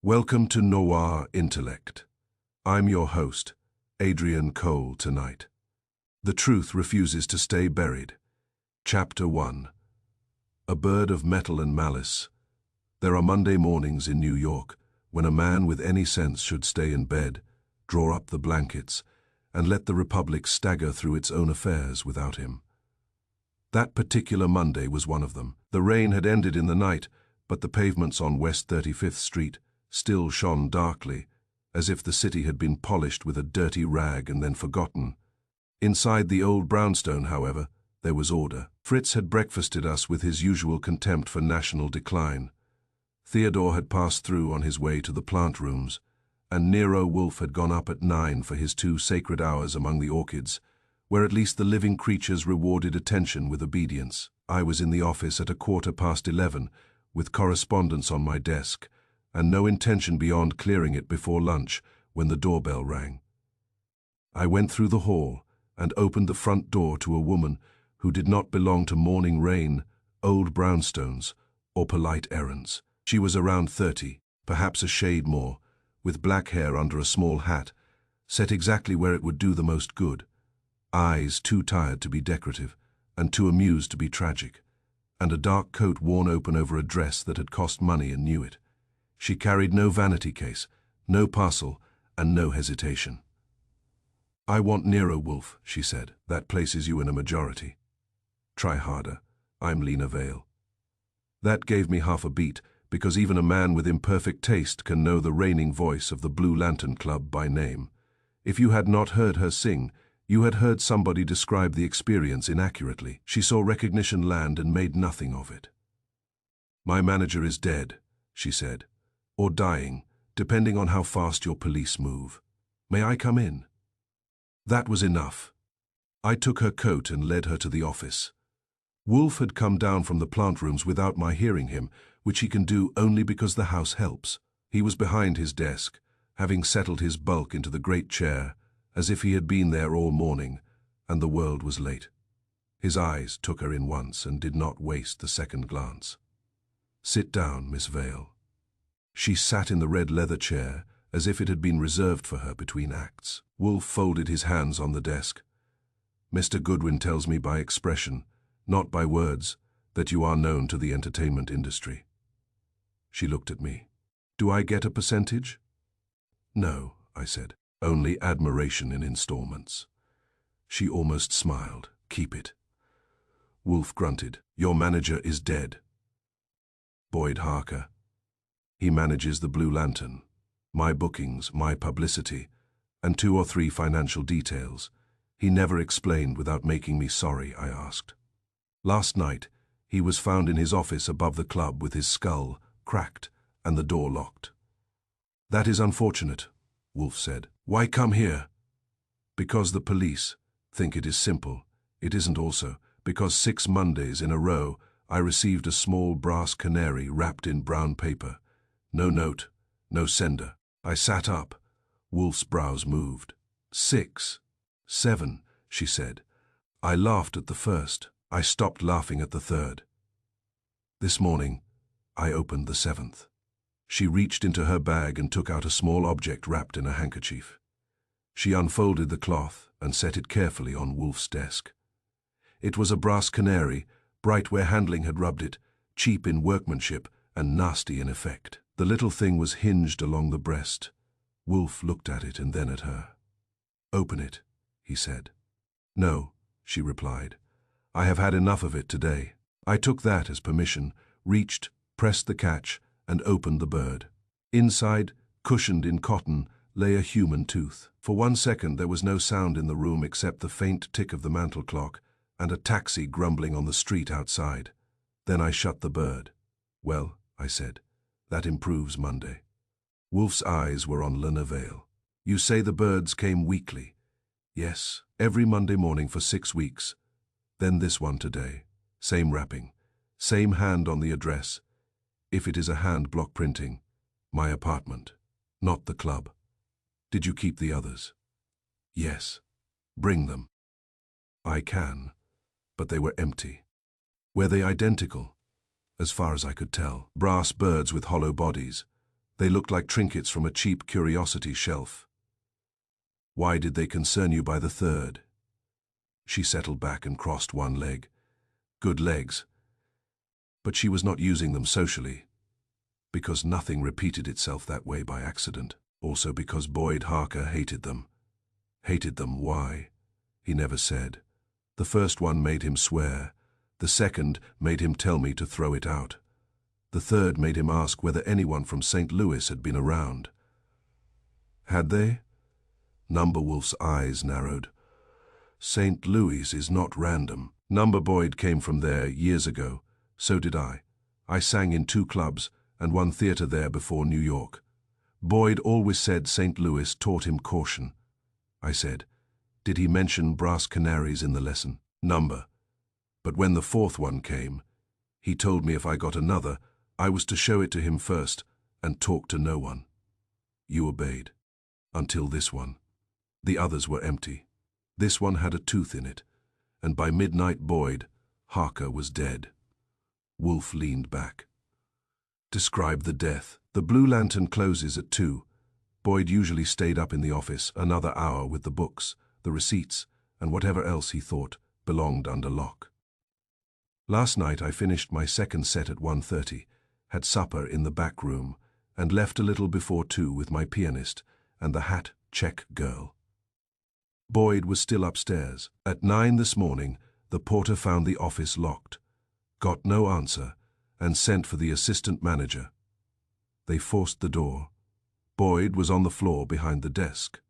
Welcome to Noir Intellect. I'm your host, Adrian Cole, tonight. The truth refuses to stay buried. Chapter 1. A bird of metal and malice. There are Monday mornings in New York when a man with any sense should stay in bed, draw up the blankets, and let the Republic stagger through its own affairs without him. That particular Monday was one of them. The rain had ended in the night, but the pavements on West 35th Street still shone darkly, as if the city had been polished with a dirty rag and then forgotten. Inside the old brownstone, however, there was order. Fritz had breakfasted us with his usual contempt for national decline. Theodore had passed through on his way to the plant rooms, and Nero Wolfe had gone up at 9 for his 2 sacred hours among the orchids, where at least the living creatures rewarded attention with obedience. I was in the office at 11:15, with correspondence on my desk, and no intention beyond clearing it before lunch when the doorbell rang. I went through the hall and opened the front door to a woman who did not belong to morning rain, old brownstones, or polite errands. She was around 30, perhaps a shade more, with black hair under a small hat, set exactly where it would do the most good, eyes too tired to be decorative and too amused to be tragic, and a dark coat worn open over a dress that had cost money and knew it. She carried no vanity case, no parcel, and no hesitation. "I want Nero Wolfe," she said. "That places you in a majority. Try harder. I'm Lena Vale." That gave me half a beat, because even a man with imperfect taste can know the reigning voice of the Blue Lantern Club by name. If you had not heard her sing, you had heard somebody describe the experience inaccurately. She saw recognition land and made nothing of it. "My manager is dead," she said. "Or dying, depending on how fast your police move. May I come in?" That was enough. I took her coat and led her to the office. Wolfe had come down from the plant rooms without my hearing him, which he can do only because the house helps. He was behind his desk, having settled his bulk into the great chair, as if he had been there all morning, and the world was late. His eyes took her in once and did not waste the second glance. "Sit down, Miss Vale." She sat in the red leather chair, as if it had been reserved for her between acts. Wolfe folded his hands on the desk. "Mr. Goodwin tells me by expression, not by words, that you are known to the entertainment industry." She looked at me. "Do I get a percentage?" "No," I said. "Only admiration in installments." She almost smiled. "Keep it." Wolfe grunted. "Your manager is dead." "Boyd Harker. He manages the Blue Lantern, my bookings, my publicity, and 2 or 3 financial details. He never explained without making me sorry," I asked. "Last night, he was found in his office above the club with his skull cracked and the door locked." "That is unfortunate," Wolfe said. "Why come here?" "Because the police think it is simple. It isn't also, because 6 Mondays in a row I received a small brass canary wrapped in brown paper. No note, no sender." I sat up. Wolfe's brows moved. 6, 7, she said. I laughed at the first. I stopped laughing at the third. "This morning, I opened the 7th. She reached into her bag and took out a small object wrapped in a handkerchief. She unfolded the cloth and set it carefully on Wolfe's desk. It was a brass canary, bright where handling had rubbed it, cheap in workmanship and nasty in effect. The little thing was hinged along the breast. Wolfe looked at it and then at her. "Open it," he said. "No," she replied. "I have had enough of it today." I took that as permission, reached, pressed the catch, and opened the bird. Inside, cushioned in cotton, lay a human tooth. For 1 second there was no sound in the room except the faint tick of the mantel clock and a taxi grumbling on the street outside. Then I shut the bird. "Well," I said, "that improves Monday." Wolfe's eyes were on Lena Vale. "You say the birds came weekly?" "Yes, every Monday morning for 6 weeks. Then this one today. Same wrapping. Same hand on the address. If it is a hand block printing, my apartment, not the club." "Did you keep the others?" "Yes." "Bring them." "I can." But they were empty. "Were they identical?" "As far as I could tell. Brass birds with hollow bodies. They looked like trinkets from a cheap curiosity shelf. Why did they concern you by the third? She settled back and crossed one leg. Good legs. But she was not using them socially, because nothing repeated itself that way by accident. Also because Boyd Harker hated them. Hated them, why? He never said. The first one made him swear. The second made him tell me to throw it out. The third made him ask whether anyone from St. Louis had been around. Had they? Number Wolfe's eyes narrowed. St. Louis is not random. Number Boyd came from there years ago. So did I. I sang in 2 clubs and 1 theater there before New York. Boyd always said St. Louis taught him caution. I said, did he mention brass canaries in the lesson? Number. But when the 4th one came, he told me if I got another, I was to show it to him first and talk to no one. You obeyed. Until this one. The others were empty. This one had a tooth in it, and by midnight Boyd Harker was dead. Wolfe leaned back. Describe the death. The Blue Lantern closes at 2. Boyd usually stayed up in the office another hour with the books, the receipts, and whatever else he thought belonged under lock. Last night I finished my second set at 1:30, had supper in the back room, and left a little before 2 with my pianist and the hat check girl. Boyd was still upstairs. At 9 this morning, the porter found the office locked, got no answer, and sent for the assistant manager. They forced the door. Boyd was on the floor behind the desk.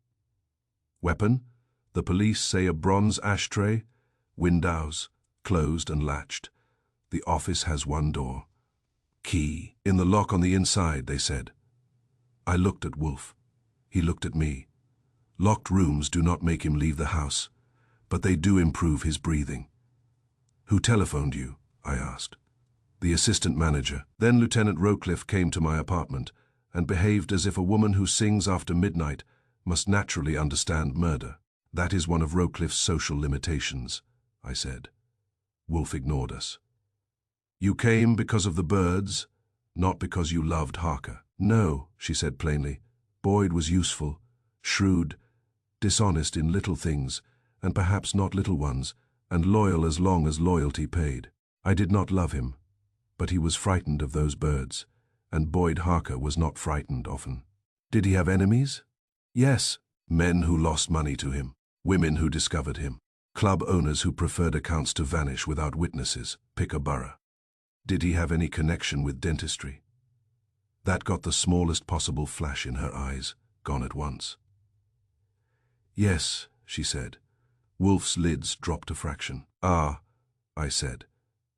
Weapon? The police say a bronze ashtray. Windows, closed and latched. The office has 1 door. Key in the lock on the inside, they said. I looked at Wolfe. He looked at me. Locked rooms do not make him leave the house, but they do improve his breathing. Who telephoned you? I asked. The assistant manager. Then Lieutenant Rowcliffe came to my apartment and behaved as if a woman who sings after midnight must naturally understand murder. That is one of Rowcliffe's social limitations, I said. Wolfe ignored us. You came because of the birds, not because you loved Harker. No, she said plainly. Boyd was useful, shrewd, dishonest in little things, and perhaps not little ones, and loyal as long as loyalty paid. I did not love him, but he was frightened of those birds, and Boyd Harker was not frightened often. Did he have enemies? Yes, men who lost money to him, women who discovered him, club owners who preferred accounts to vanish without witnesses, pick a borough. Did he have any connection with dentistry? That got the smallest possible flash in her eyes, gone at once. Yes, she said. Wolfe's lids dropped a fraction. Ah, I said.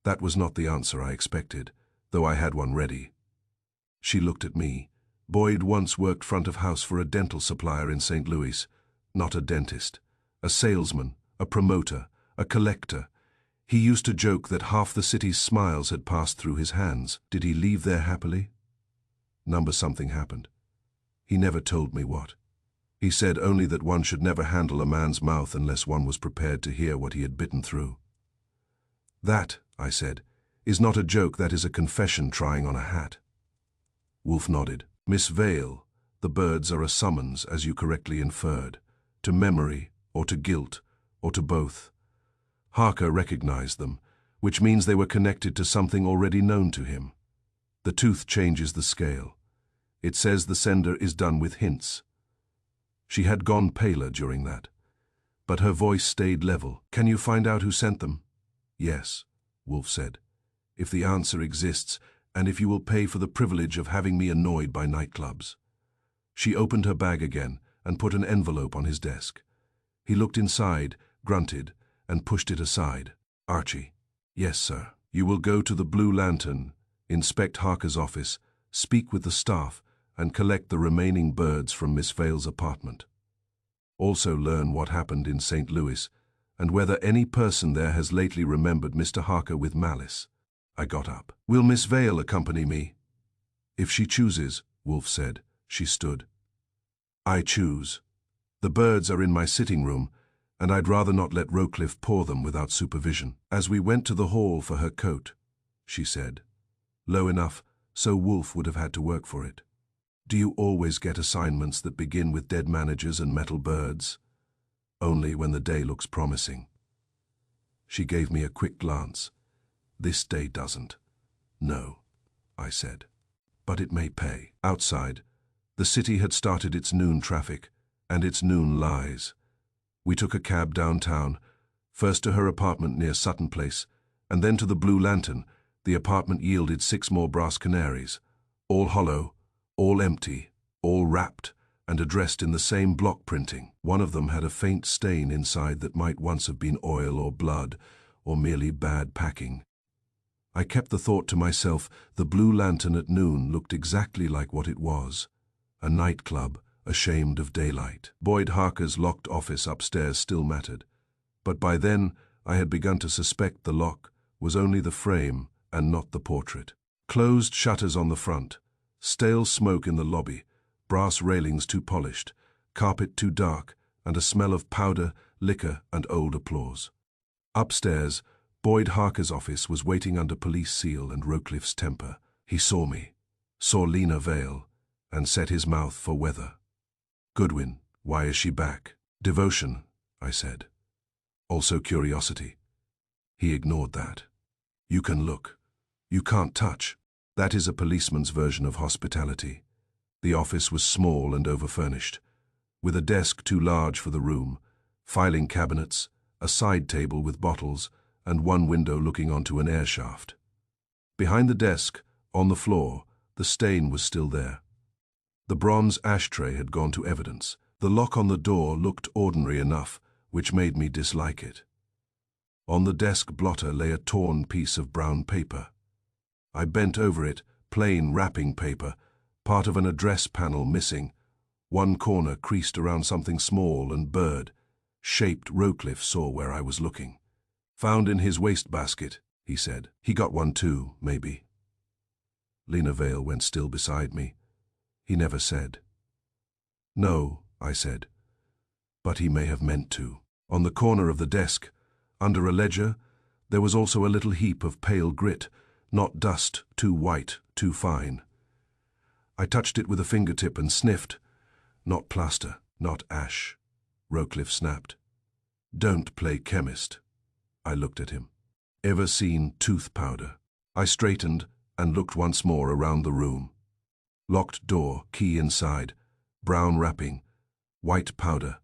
That was not the answer I expected, though I had one ready. She looked at me. Boyd once worked front of house for a dental supplier in St. Louis. Not a dentist. A salesman, a promoter, a collector. He used to joke that half the city's smiles had passed through his hands. Did he leave there happily? Number something happened. He never told me what. He said only that one should never handle a man's mouth unless one was prepared to hear what he had bitten through. That, I said, is not a joke, that is a confession trying on a hat. Wolfe nodded. Miss Vale, the birds are a summons, as you correctly inferred, to memory, or to guilt, or to both. Harker recognized them, which means they were connected to something already known to him. The tooth changes the scale. It says the sender is done with hints. She had gone paler during that, but her voice stayed level. Can you find out who sent them? Yes, Wolfe said, if the answer exists, and if you will pay for the privilege of having me annoyed by nightclubs. She opened her bag again and put an envelope on his desk. He looked inside, grunted, and pushed it aside. Archie. Yes, sir. You will go to the Blue Lantern, inspect Harker's office, speak with the staff, and collect the remaining birds from Miss Vale's apartment. Also learn what happened in St. Louis, and whether any person there has lately remembered Mr. Harker with malice. I got up. Will Miss Vale accompany me? If she chooses, Wolfe said. She stood. I choose. The birds are in my sitting room, and I'd rather not let Rowcliffe pour them without supervision. As we went to the hall for her coat, she said, low enough so Wolfe would have had to work for it. Do you always get assignments that begin with dead managers and metal birds? Only when the day looks promising. She gave me a quick glance. This day doesn't. No, I said. But it may pay. Outside, the city had started its noon traffic, and its noon lies. We took a cab downtown, first to her apartment near Sutton Place, and then to the Blue Lantern. The apartment yielded 6 more brass canaries, all hollow, all empty, all wrapped, and addressed in the same block printing. One of them had a faint stain inside that might once have been oil or blood, or merely bad packing. I kept the thought to myself. The Blue Lantern at noon looked exactly like what it was, a nightclub ashamed of daylight. Boyd Harker's locked office upstairs still mattered, but by then I had begun to suspect the lock was only the frame and not the portrait. Closed shutters on the front, stale smoke in the lobby, brass railings too polished, carpet too dark, and a smell of powder, liquor, and old applause. Upstairs, Boyd Harker's office was waiting under police seal and Rowcliffe's temper. He saw me, saw Lena Vale, and set his mouth for weather. "Goodwin, why is she back?" "Devotion," I said. "Also curiosity." He ignored that. "You can look. You can't touch." That is a policeman's version of hospitality. The office was small and overfurnished, with a desk too large for the room, filing cabinets, a side table with bottles, and one window looking onto an air shaft. Behind the desk, on the floor, the stain was still there. The bronze ashtray had gone to evidence. The lock on the door looked ordinary enough, which made me dislike it. On the desk blotter lay a torn piece of brown paper. I bent over it, plain wrapping paper, part of an address panel missing, one corner creased around something small and bird-shaped. Rowcliffe saw where I was looking. "Found in his wastebasket," he said. "He got one too, maybe." Lena Vale went still beside me. He never said. "No," I said, "but he may have meant to." On the corner of the desk, under a ledger, there was also a little heap of pale grit, not dust, too white, too fine. I touched it with a fingertip and sniffed. "Not plaster, not ash," Rowcliffe snapped. "Don't play chemist." I looked at him. "Ever seen tooth powder?" I straightened and looked once more around the room. Locked door, key inside, brown wrapping, white powder,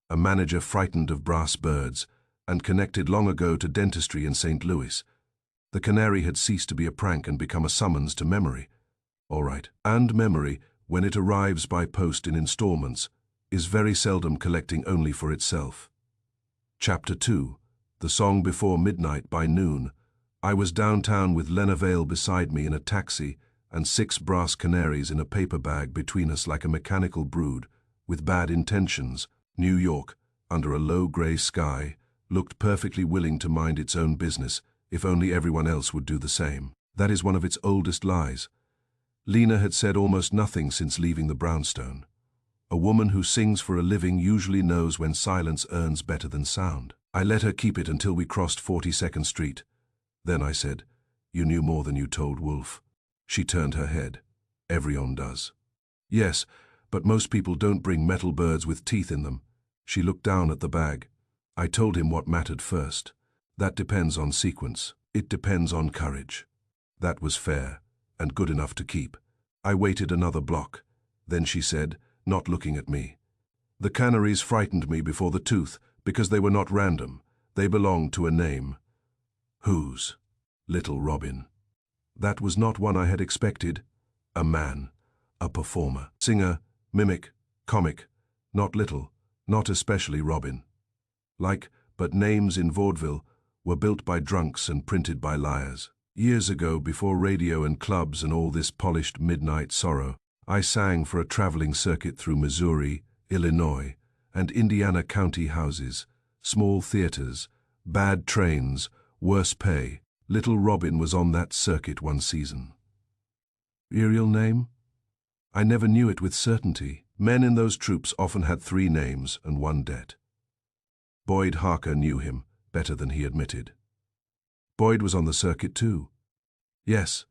a manager frightened of brass birds, and connected long ago to dentistry in St. Louis. The Canary had ceased to be a prank and become a summons to memory. All right. And memory, when it arrives by post in installments, is very seldom collecting only for itself. Chapter 2. The Song Before Midnight. By noon, I was downtown with Lena Vale beside me in a taxi and 6 brass canaries in a paper bag between us like a mechanical brood, with bad intentions. New York, under a low grey sky, looked perfectly willing to mind its own business if only everyone else would do the same. That is one of its oldest lies. Lena had said almost nothing since leaving the brownstone. A woman who sings for a living usually knows when silence earns better than sound. I let her keep it until we crossed 42nd Street. Then I said, "You knew more than you told Wolfe." She turned her head. "Everyone does." "Yes, but most people don't bring metal birds with teeth in them." She looked down at the bag. I told him what mattered first. "That depends on sequence. It depends on courage." That was fair, and good enough to keep. I waited another block. Then she said, not looking at me, "The canaries frightened me before the tooth because they were not random. They belonged to a name." "Whose?" "Little Robin." That was not one I had expected. A man, a performer, singer, mimic, comic, not little, not especially Robin. Like, but names in vaudeville were built by drunks and printed by liars. Years ago, before radio and clubs and all this polished midnight sorrow, I sang for a traveling circuit through Missouri, Illinois, and Indiana county houses, small theaters, bad trains, worse pay. Little Robin was on that circuit one season. Real name? I never knew it with certainty. Men in those troupes often had 3 names and 1 debt. Boyd Harker knew him better than he admitted. Boyd was on the circuit too. Yes,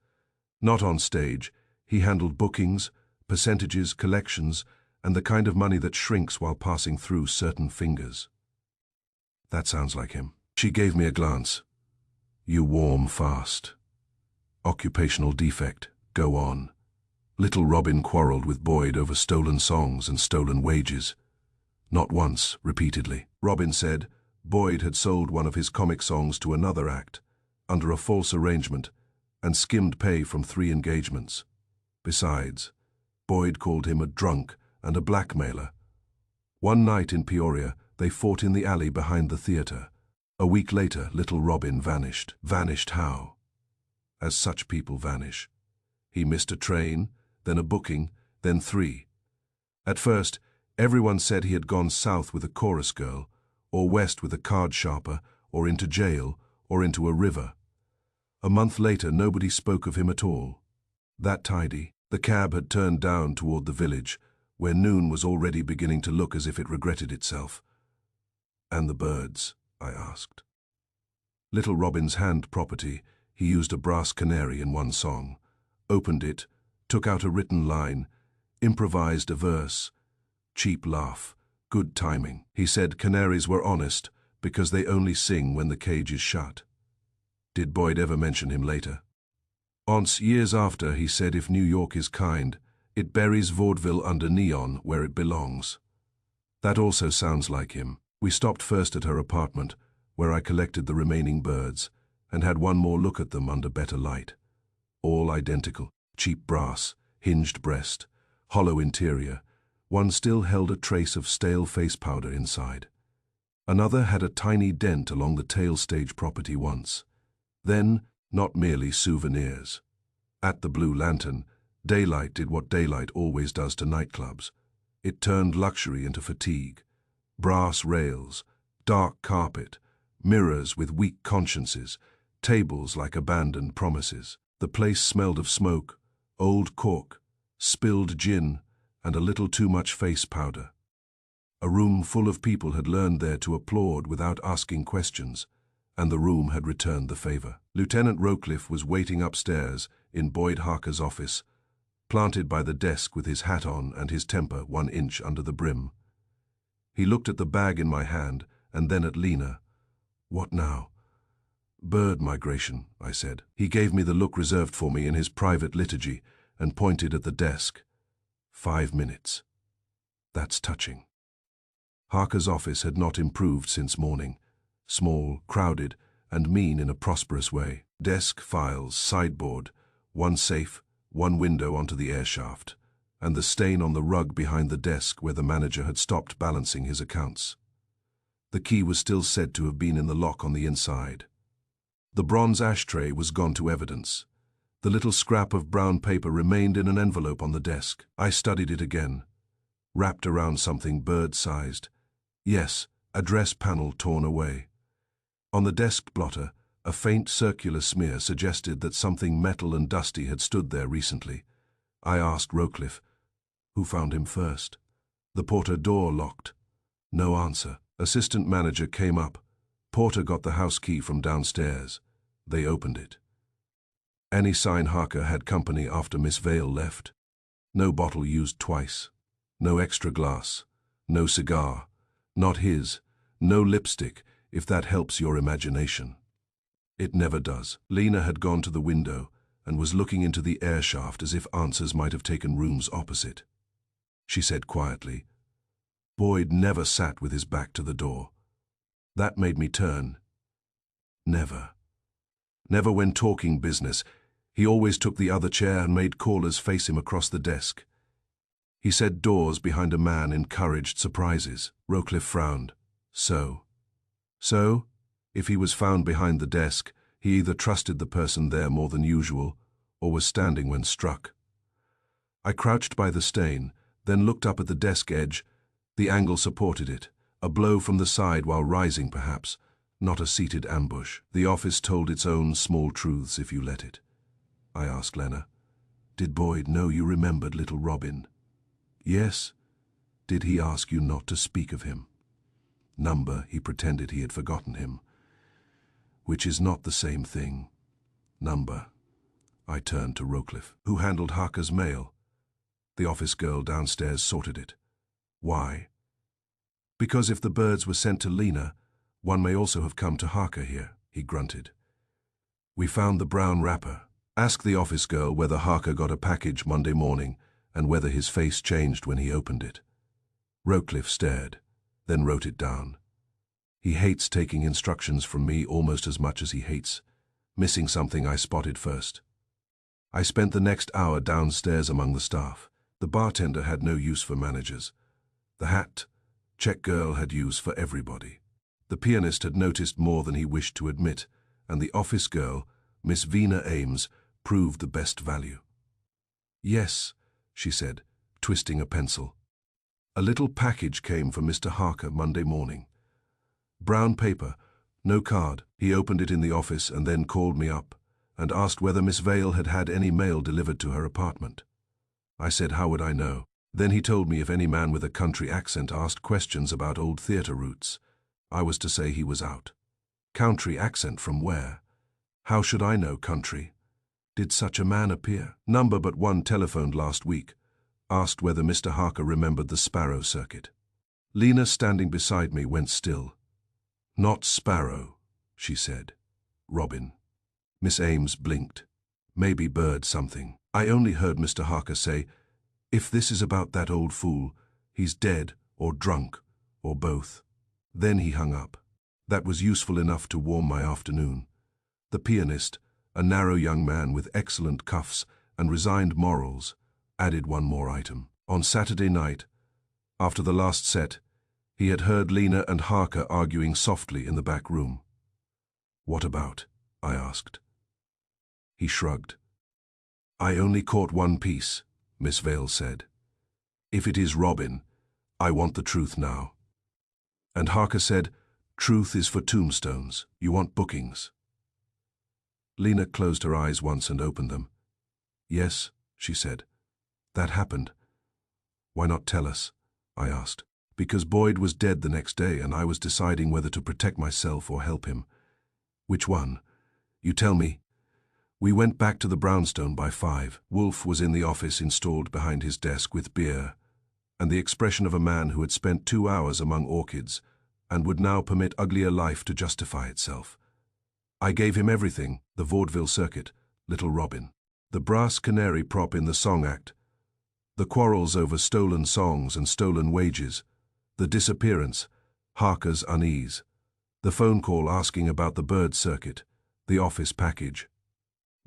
not on stage. He handled bookings, percentages, collections, and the kind of money that shrinks while passing through certain fingers. That sounds like him. She gave me a glance. You warm fast. Occupational defect. Go on. Little Robin quarreled with Boyd over stolen songs and stolen wages. Not once, repeatedly. Robin said Boyd had sold one of his comic songs to another act, under a false arrangement, and skimmed pay from 3 engagements. Besides, Boyd called him a drunk and a blackmailer. One night in Peoria, they fought in the alley behind the theater. A week later, little Robin vanished. Vanished how? As such people vanish. He missed a train, then a booking, then 3. At first, everyone said he had gone south with a chorus girl, or west with a card sharper, or into jail, or into a river. A month later, nobody spoke of him at all. That tidy, the cab had turned down toward the village, where noon was already beginning to look as if it regretted itself. And the birds? I asked. Little Robin's hand property, he used a brass canary in one song, opened it, took out a written line, improvised a verse. Cheap laugh, good timing. He said canaries were honest because they only sing when the cage is shut. Did Boyd ever mention him later? Once, years after, he said if New York is kind, it buries vaudeville under neon where it belongs. That also sounds like him. We stopped first at her apartment, where I collected the remaining birds, and had one more look at them under better light. All identical, cheap brass, hinged breast, hollow interior. One still held a trace of stale face powder inside. Another had a tiny dent along the tail stage property once. Then, not merely souvenirs. At the Blue Lantern, daylight did what daylight always does to nightclubs. It turned luxury into fatigue. Brass rails, dark carpet, mirrors with weak consciences, tables like abandoned promises. The place smelled of smoke, old cork, spilled gin, and a little too much face powder. A room full of people had learned there to applaud without asking questions, and the room had returned the favor. Lieutenant Rowcliffe was waiting upstairs in Boyd Harker's office, planted by the desk with his hat on and his temper 1 inch under the brim. He looked at the bag in my hand and then at Lena. What now? Bird migration, I said. He gave me the look reserved for me in his private liturgy and pointed at the desk. 5 minutes. That's touching. Harker's office had not improved since morning. Small, crowded, and mean in a prosperous way. Desk, files, sideboard, one safe, one window onto the air shaft, and the stain on the rug behind the desk where the manager had stopped balancing his accounts. The key was still said to have been in the lock on the inside. The bronze ashtray was gone to evidence. The little scrap of brown paper remained in an envelope on the desk. I studied it again. Wrapped around something bird-sized. Yes, address panel torn away. On the desk blotter, a faint circular smear suggested that something metal and dusty had stood there recently. I asked Rowcliffe, who found him first. The Porter door locked. No answer. Assistant manager came up. Porter got the house key from downstairs. They opened it. Any sign Harker had company after Miss Vale left? No bottle used twice. No extra glass. No cigar. Not his. No lipstick, if that helps your imagination. It never does. Lena had gone to the window and was looking into the air shaft as if answers might have taken rooms opposite. She said quietly, Boyd never sat with his back to the door. That made me turn. Never. Never when talking business. He always took the other chair and made callers face him across the desk. He said doors behind a man encouraged surprises. Rowcliffe frowned. So? If he was found behind the desk, he either trusted the person there more than usual, or was standing when struck. I crouched by the stain, then looked up at the desk edge. The angle supported it. A blow from the side while rising, perhaps. Not a seated ambush. The office told its own small truths if you let it. I asked Lena. Did Boyd know you remembered little Robin? Yes. Did he ask you not to speak of him? Number, he pretended he had forgotten him. Which is not the same thing. Number. I turned to Rowcliffe, who handled Harker's mail. The office girl downstairs sorted it. Why? Because if the birds were sent to Lena, one may also have come to Harker here, he grunted. We found the brown wrapper. Ask the office girl whether Harker got a package Monday morning and whether his face changed when he opened it. Rowcliffe stared, then wrote it down. He hates taking instructions from me almost as much as he hates missing something I spotted first. I spent the next hour downstairs among the staff. The bartender had no use for managers. The hat, check girl had use for everybody. The pianist had noticed more than he wished to admit, and the office girl, Miss Vina Ames, proved the best value. Yes, she said, twisting a pencil. A little package came from Mr. Harker Monday morning. Brown paper, no card. He opened it in the office and then called me up and asked whether Miss Vale had had any mail delivered to her apartment. I said, how would I know? Then he told me if any man with a country accent asked questions about old theatre routes, I was to say he was out. Country accent from where? How should I know country? Did such a man appear? Number but one telephoned last week. Asked whether Mr. Harker remembered the Sparrow circuit. Lena, standing beside me, went still. Not Sparrow, she said. Robin. Miss Ames blinked. Maybe bird something. I only heard Mr. Harker say, if this is about that old fool, he's dead or drunk or both. Then he hung up. That was useful enough to warm my afternoon. The pianist, a narrow young man with excellent cuffs and resigned morals, added one more item. On Saturday night, after the last set, he had heard Lena and Harker arguing softly in the back room. What about? I asked. He shrugged. I only caught one piece, Miss Vale said. If it is Robin, I want the truth now. And Harker said, truth is for tombstones. You want bookings. Lena closed her eyes once and opened them. Yes, she said. That happened. Why not tell us? I asked. Because Boyd was dead the next day and I was deciding whether to protect myself or help him. Which one? You tell me. We went back to the brownstone by 5. Wolfe was in the office installed behind his desk with beer, and the expression of a man who had spent 2 hours among orchids and would now permit uglier life to justify itself. I gave him everything, the vaudeville circuit, Little Robin, the brass canary prop in the song act, the quarrels over stolen songs and stolen wages, the disappearance, Harker's unease, the phone call asking about the bird circuit, the office package.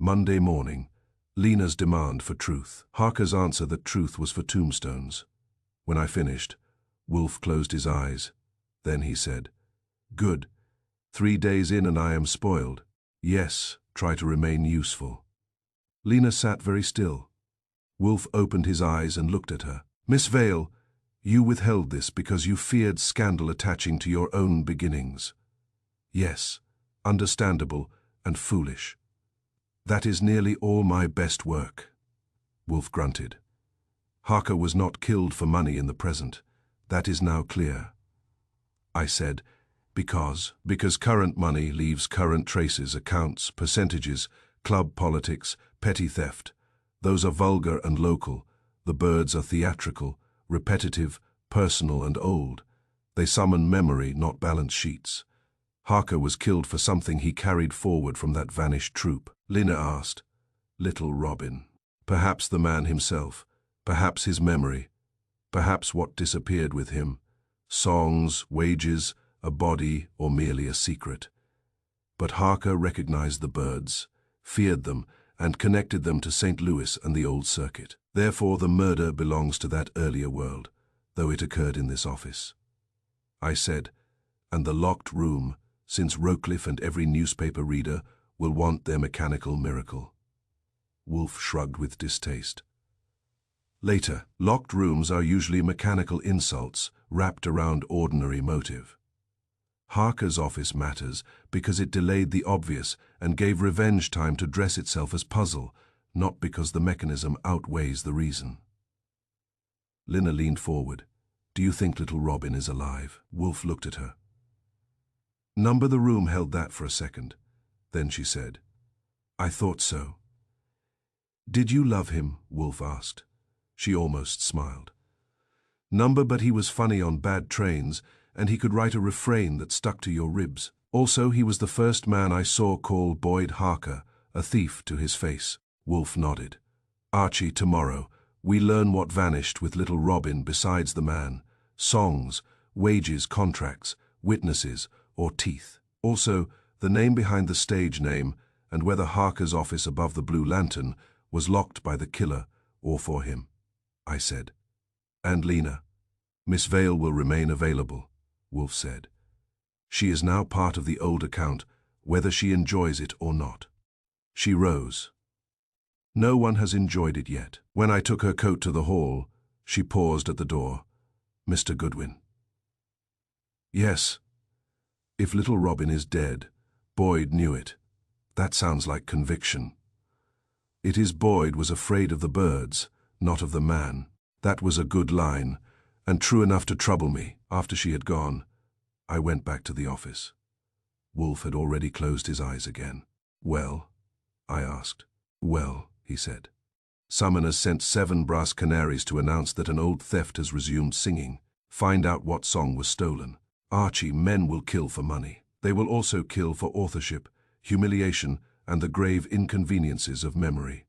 Monday morning, Lena's demand for truth, Harker's answer that truth was for tombstones. When I finished, Wolfe closed his eyes. Then he said, Good. 3 days in and I am spoiled. Yes, try to remain useful. Lena sat very still. Wolfe opened his eyes and looked at her. Miss Vale, you withheld this because you feared scandal attaching to your own beginnings. Yes, understandable and foolish. That is nearly all my best work. Wolfe grunted. Harker was not killed for money in the present. That is now clear. I said, because current money leaves current traces, accounts, percentages, club politics, petty theft. Those are vulgar and local. The birds are theatrical, repetitive, personal and old. They summon memory, not balance sheets. Harker was killed for something he carried forward from that vanished troupe. Lena asked, Little Robin. Perhaps the man himself, perhaps his memory, perhaps what disappeared with him. Songs, wages, a body, or merely a secret. But Harker recognized the birds, feared them, and connected them to St. Louis and the old circuit. Therefore the murder belongs to that earlier world, though it occurred in this office. I said, and the locked room, since Rowcliffe and every newspaper reader will want their mechanical miracle. Wolfe shrugged with distaste. Later, locked rooms are usually mechanical insults wrapped around ordinary motive. Harker's office matters because it delayed the obvious and gave revenge time to dress itself as puzzle, not because the mechanism outweighs the reason. Lena leaned forward. Do you think Little Robin is alive? Wolfe looked at her. Number the room held that for a second. Then she said, I thought so. Did you love him? Wolfe asked. She almost smiled. Number, but he was funny on bad trains, and he could write a refrain that stuck to your ribs. Also, he was the first man I saw call Boyd Harker a thief to his face. Wolfe nodded. Archie, tomorrow, we learn what vanished with little Robin besides the man. Songs, wages, contracts, witnesses, or teeth. Also, the name behind the stage name, and whether Harker's office above the Blue Lantern was locked by the killer or for him, I said. And Lena. Miss Vale will remain available, Wolfe said. She is now part of the old account, whether she enjoys it or not. She rose. No one has enjoyed it yet. When I took her coat to the hall, she paused at the door. Mr. Goodwin. Yes. If little Robin is dead, Boyd knew it. That sounds like conviction. It is Boyd was afraid of the birds, not of the man. That was a good line, and true enough to trouble me. After she had gone, I went back to the office. Wolfe had already closed his eyes again. Well? I asked. Well, he said. Summoners sent 7 brass canaries to announce that an old theft has resumed singing. Find out what song was stolen. Archie, men will kill for money. They will also kill for authorship, humiliation, and the grave inconveniences of memory.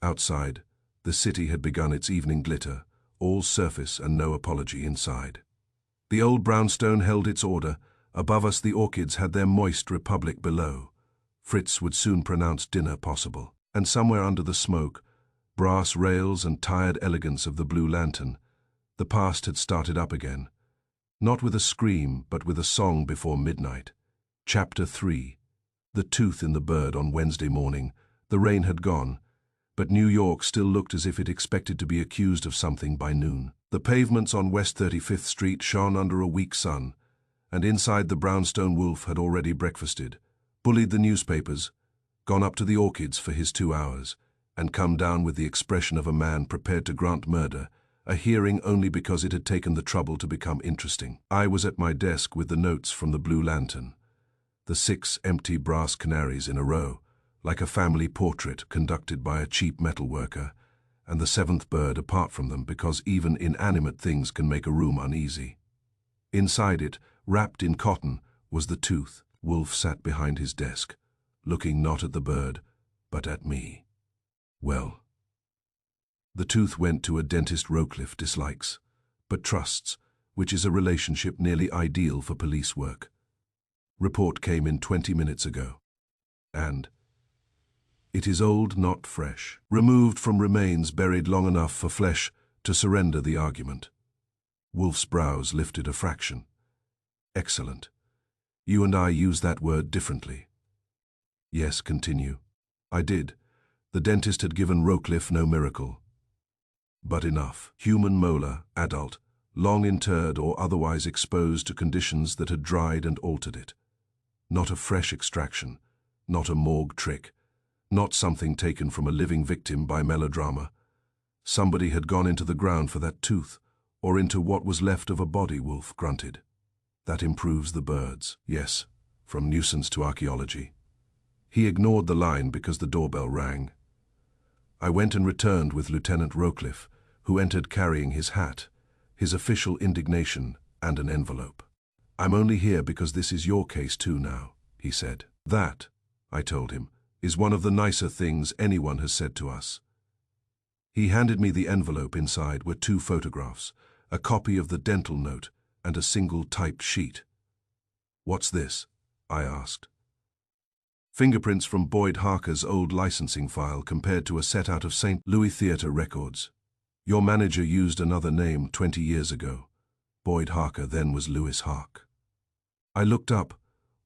Outside, the city had begun its evening glitter, all surface and no apology inside. The old brownstone held its order. Above us the orchids had their moist republic below. Fritz would soon pronounce dinner possible. And somewhere under the smoke, brass rails and tired elegance of the Blue Lantern, the past had started up again. Not with a scream, but with a song before midnight. Chapter 3. The tooth in the bird on Wednesday morning. The rain had gone, but New York still looked as if it expected to be accused of something by noon. The pavements on West 35th Street shone under a weak sun, and inside the brownstone Wolfe had already breakfasted, bullied the newspapers, gone up to the orchids for his 2 hours, and come down with the expression of a man prepared to grant murder, a hearing only because it had taken the trouble to become interesting. I was at my desk with the notes from the Blue Lantern, the 6 empty brass canaries in a row, like a family portrait conducted by a cheap metal worker, and the 7th bird apart from them because even inanimate things can make a room uneasy. Inside it, wrapped in cotton, was the tooth. Wolfe sat behind his desk, looking not at the bird, but at me. Well. The tooth went to a dentist Rocliffe dislikes, but trusts, which is a relationship nearly ideal for police work. Report came in 20 minutes ago. And it is old, not fresh, removed from remains buried long enough for flesh to surrender the argument. Wolfe's brows lifted a fraction. Excellent. You and I use that word differently. Yes, continue. I did. The dentist had given Rocliffe no miracle. But enough. Human molar, adult, long interred or otherwise exposed to conditions that had dried and altered it. Not a fresh extraction, not a morgue trick, not something taken from a living victim by melodrama. Somebody had gone into the ground for that tooth, or into what was left of a body, Wolfe grunted. That improves the birds. Yes, from nuisance to archaeology. He ignored the line because the doorbell rang. I went and returned with Lieutenant Rocliffe, who entered carrying his hat, his official indignation, and an envelope. I'm only here because this is your case too now, he said. That, I told him, is one of the nicer things anyone has said to us. He handed me the envelope. Inside were 2 photographs, a copy of the dental note, and a single typed sheet. What's this? I asked. Fingerprints from Boyd Harker's old licensing file compared to a set out of St. Louis Theatre records. Your manager used another name 20 years ago. Boyd Harker then was Lewis Hark. I looked up.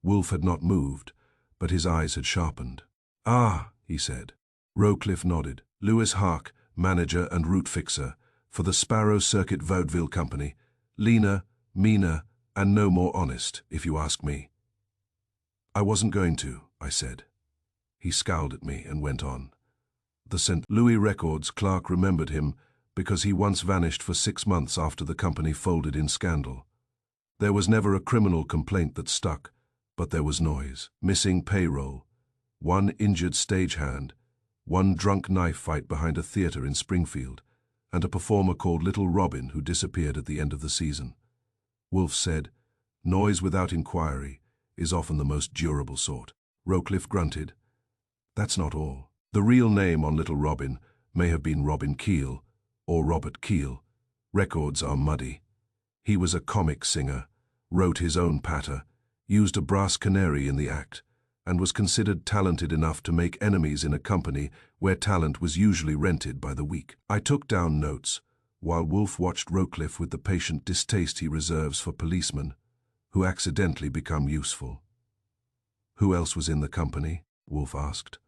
Wolfe had not moved, but his eyes had sharpened. Ah, he said. Rocliffe nodded. Lewis Hark, manager and route fixer for the Sparrow Circuit Vaudeville Company. Leaner, meaner, and no more honest, if you ask me. I wasn't going to, I said. He scowled at me and went on. The St. Louis Records clerk remembered him because he once vanished for 6 months after the company folded in scandal. There was never a criminal complaint that stuck, but there was noise. Missing payroll, 1 injured stagehand, 1 drunk knife fight behind a theater in Springfield, and a performer called Little Robin who disappeared at the end of the season. Wolfe said, "Noise without inquiry is often the most durable sort." Rowcliffe grunted. "That's not all. The real name on Little Robin may have been Robin Keel or Robert Keel. Records are muddy. He was a comic singer, wrote his own patter, used a brass canary in the act, and was considered talented enough to make enemies in a company where talent was usually rented by the week." I took down notes, while Wolfe watched Rowcliffe with the patient distaste he reserves for policemen who accidentally become useful. "Who else was in the company?" Wolfe asked.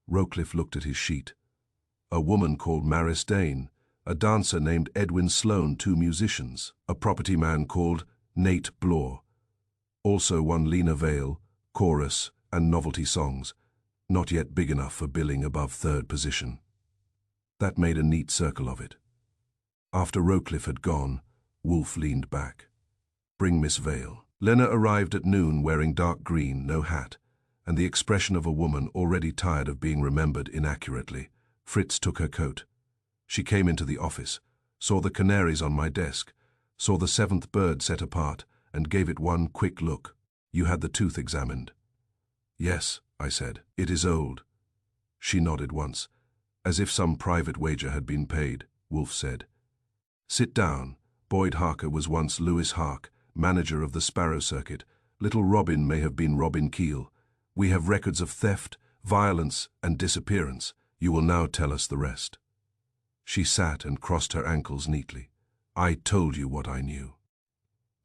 Rowcliffe looked at his sheet. "A woman called Maris Dane, a dancer named Edwin Sloane, 2 musicians, a property man called Nate Blore, also one Lena Vale, chorus and novelty songs, not yet big enough for billing above 3rd position." That made a neat circle of it. After Rowcliffe had gone, Wolfe leaned back. "Bring Miss Vale." Lena arrived at noon wearing dark green, no hat, and the expression of a woman already tired of being remembered inaccurately. Fritz took her coat. She came into the office, saw the canaries on my desk, saw the 7th bird set apart, and gave it one quick look. "You had the tooth examined?" "Yes," I said. "It is old." She nodded once. "As if some private wager had been paid," Wolfe said. "Sit down. Boyd Harker was once Lewis Hark, manager of the Sparrow Circuit. Little Robin may have been Robin Keel. We have records of theft, violence, and disappearance. You will now tell us the rest." She sat and crossed her ankles neatly. "I told you what I knew."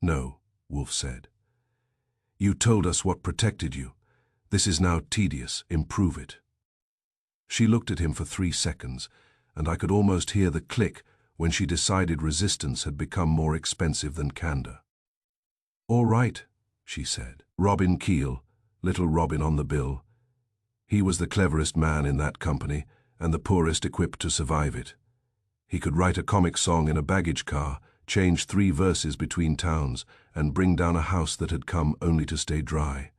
"No," Wolfe said. "You told us what protected you. This is now tedious. Improve it." She looked at him for 3 seconds, and I could almost hear the click when she decided resistance had become more expensive than candor. "All right," she said. "Robin Keel, Little Robin on the bill. He was the cleverest man in that company and the poorest equipped to survive it. He could write a comic song in a baggage car, change 3 verses between towns, and bring down a house that had come only to stay dry.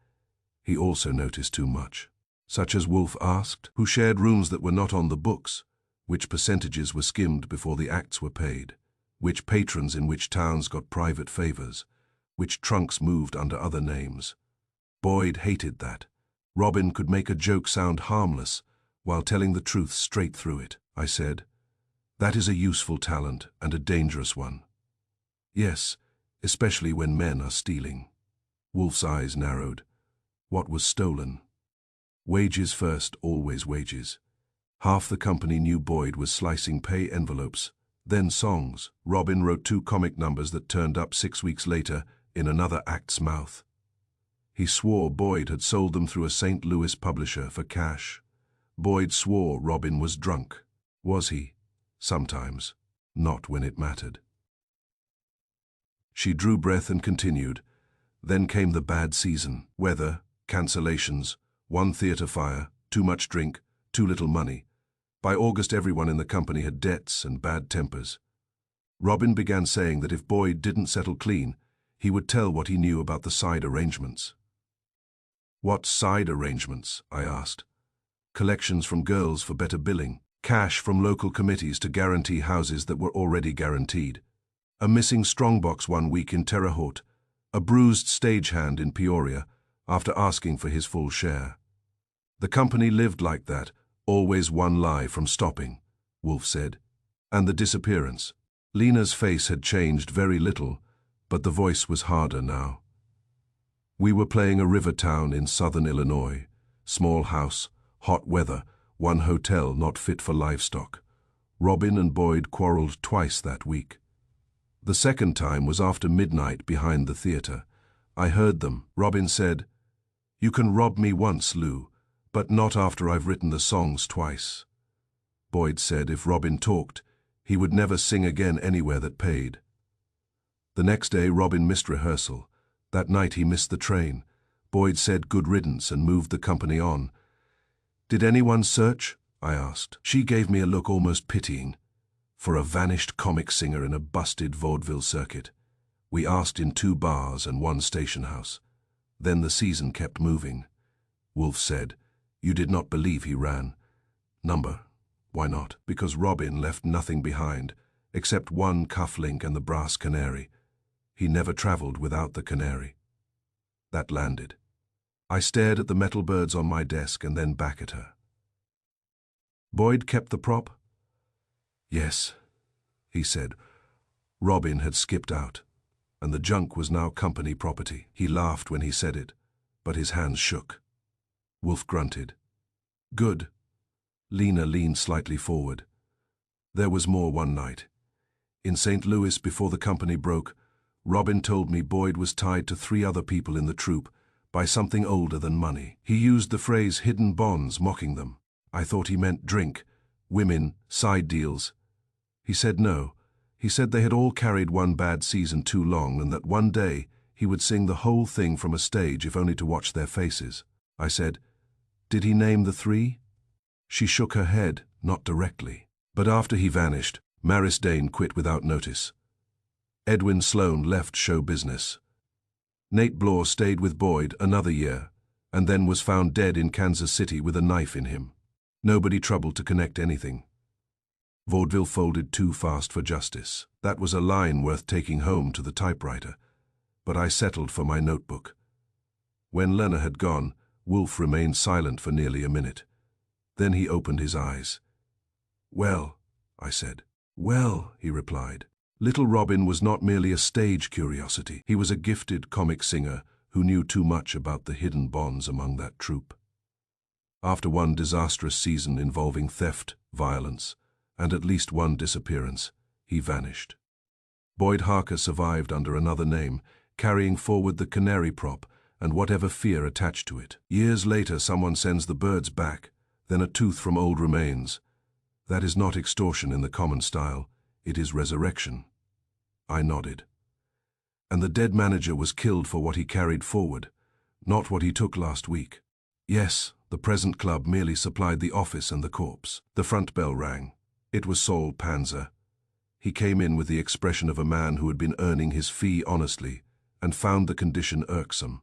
He also noticed too much." "Such as?" Wolfe asked. "Who shared rooms that were not on the books? Which percentages were skimmed before the acts were paid? Which patrons in which towns got private favors? Which trunks moved under other names?" Boyd hated that. Robin could make a joke sound harmless while telling the truth straight through it. I said, "That is a useful talent and a dangerous one." "Yes, especially when men are stealing." Wolfe's eyes narrowed. "What was stolen?" "Wages first, always wages." Half the company knew Boyd was slicing pay envelopes. Then songs. Robin wrote 2 comic numbers that turned up 6 weeks later in another act's mouth. He swore Boyd had sold them through a St. Louis publisher for cash. Boyd swore Robin was drunk. Was he? Sometimes. Not when it mattered. She drew breath and continued. Then came the bad season. Weather, cancellations, 1 theater fire, too much drink, too little money. By August everyone in the company had debts and bad tempers. Robin began saying that if Boyd didn't settle clean, he would tell what he knew about the side arrangements. "What side arrangements?" I asked. "Collections from girls for better billing, cash from local committees to guarantee houses that were already guaranteed, a missing strongbox one week in Terre Haute, a bruised stagehand in Peoria after asking for his full share. The company lived like that, always one lie from stopping," Wolfe said. "And the disappearance." Lena's face had changed very little, but the voice was harder now. "We were playing a river town in southern Illinois. Small house, hot weather, 1 hotel not fit for livestock. Robin and Boyd quarreled twice that week. The second time was after midnight behind the theater. I heard them. Robin said, 'You can rob me once, Lou, but not after I've written the songs twice.' Boyd said if Robin talked, he would never sing again anywhere that paid. The next day Robin missed rehearsal. That night he missed the train. Boyd said good riddance and moved the company on. 'Did anyone search?' I asked. She gave me a look almost pitying. 'For a vanished comic singer in a busted vaudeville circuit. We asked in 2 bars and 1 station house. Then the season kept moving.' Wolfe said, 'You did not believe he ran.' Number. Why not? Because Robin left nothing behind. except one cuff-link and the brass canary. He never traveled without the canary. That landed. I stared at the metal birds on my desk and then back at her. Boyd kept the prop? Yes, he said. Robin had skipped out, and the junk was now company property. He laughed when he said it, but his hands shook. Wolfe grunted. Good. Lena leaned slightly forward. There was more one night. In St. Louis, before the company broke, Robin told me Boyd was tied to 3 other people in the troupe by something older than money. He used the phrase hidden bonds, mocking them. I thought he meant drink, women, side deals. He said no. He said they had all carried one bad season too long and that one day he would sing the whole thing from a stage if only to watch their faces. I said, did he name the 3? She shook her head, not directly. But after he vanished, Maris Dane quit without notice. Edwin Sloan left show business. Nate Blore stayed with Boyd another year, and then was found dead in Kansas City with a knife in him. Nobody troubled to connect anything. Vaudeville folded too fast for justice. That was a line worth taking home to the typewriter, but I settled for my notebook. When Lena had gone, Wolfe remained silent for nearly a minute. Then he opened his eyes. Well, I said. Well, he replied. Little Robin was not merely a stage curiosity. He was a gifted comic singer who knew too much about the hidden bonds among that troupe. After one disastrous season involving theft, violence, and at least one disappearance, he vanished. Boyd Harker survived under another name, carrying forward the canary prop and whatever fear attached to it. Years later, someone sends the birds back, then a tooth from old remains. That is not extortion in the common style, it is resurrection. I nodded. And the dead manager was killed for what he carried forward, not what he took last week. Yes, the present club merely supplied the office and the corpse. The front bell rang. It was Saul Panzer. He came in with the expression of a man who had been earning his fee honestly and found the condition irksome.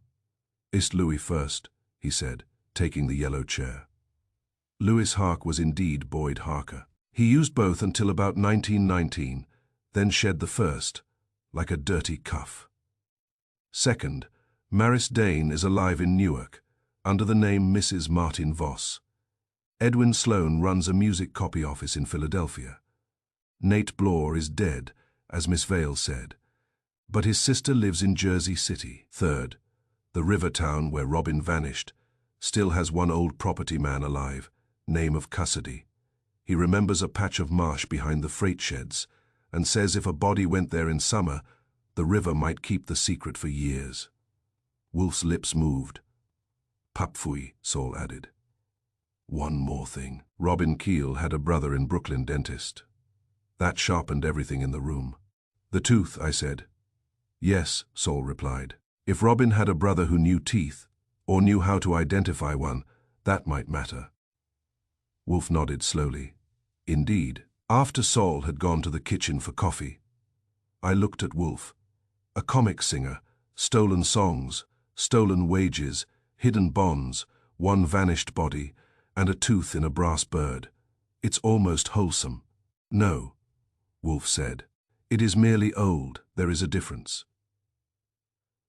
Ist Louis first, he said, taking the yellow chair. Louis Hark was indeed Boyd Harker. He used both until about 1919, then shed the first, like a dirty cuff. Second, Maris Dane is alive in Newark, under the name Mrs. Martin Voss. Edwin Sloan runs a music copy office in Philadelphia. Nate Blore is dead, as Miss Vale said, but his sister lives in Jersey City. Third, the river town where Robin vanished still has one old property man alive, name of Cassidy. He remembers a patch of marsh behind the freight sheds and says if a body went there in summer, the river might keep the secret for years. Wolfe's lips moved. Papfui, Saul added. One more thing. Robin Keel had a brother in Brooklyn dentist. That sharpened everything in the room. The tooth, I said. Yes, Saul replied. If Robin had a brother who knew teeth, or knew how to identify one, that might matter. Wolfe nodded slowly. Indeed. After Saul had gone to the kitchen for coffee, I looked at Wolfe. A comic singer, stolen songs, stolen wages, hidden bonds, one vanished body, and a tooth in a brass bird. It's almost wholesome. No, Wolfe said. It is merely old. There is a difference.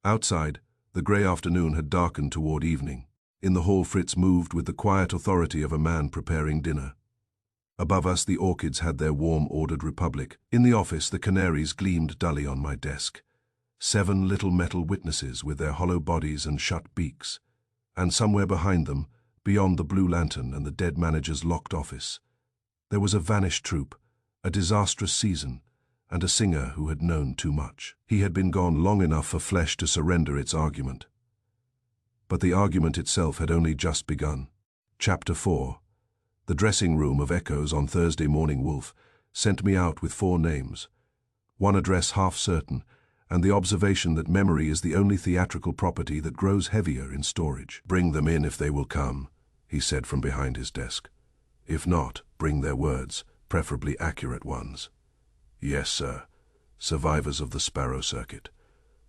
Outside, the grey afternoon had darkened toward evening. In the hall Fritz moved with the quiet authority of a man preparing dinner. Above us the orchids had their warm ordered republic. In the office the canaries gleamed dully on my desk. 7 little metal witnesses with their hollow bodies and shut beaks. And somewhere behind them, beyond the blue lantern and the dead manager's locked office, there was a vanished troupe, a disastrous season, and a singer who had known too much. He had been gone long enough for flesh to surrender its argument. But the argument itself had only just begun. Chapter 4. The dressing room of Echoes on Thursday morning. Wolfe sent me out with 4 names, one address half certain, and the observation that memory is the only theatrical property that grows heavier in storage. Bring them in if they will come, he said from behind his desk. If not, bring their words, preferably accurate ones. Yes, sir. Survivors of the Sparrow Circuit.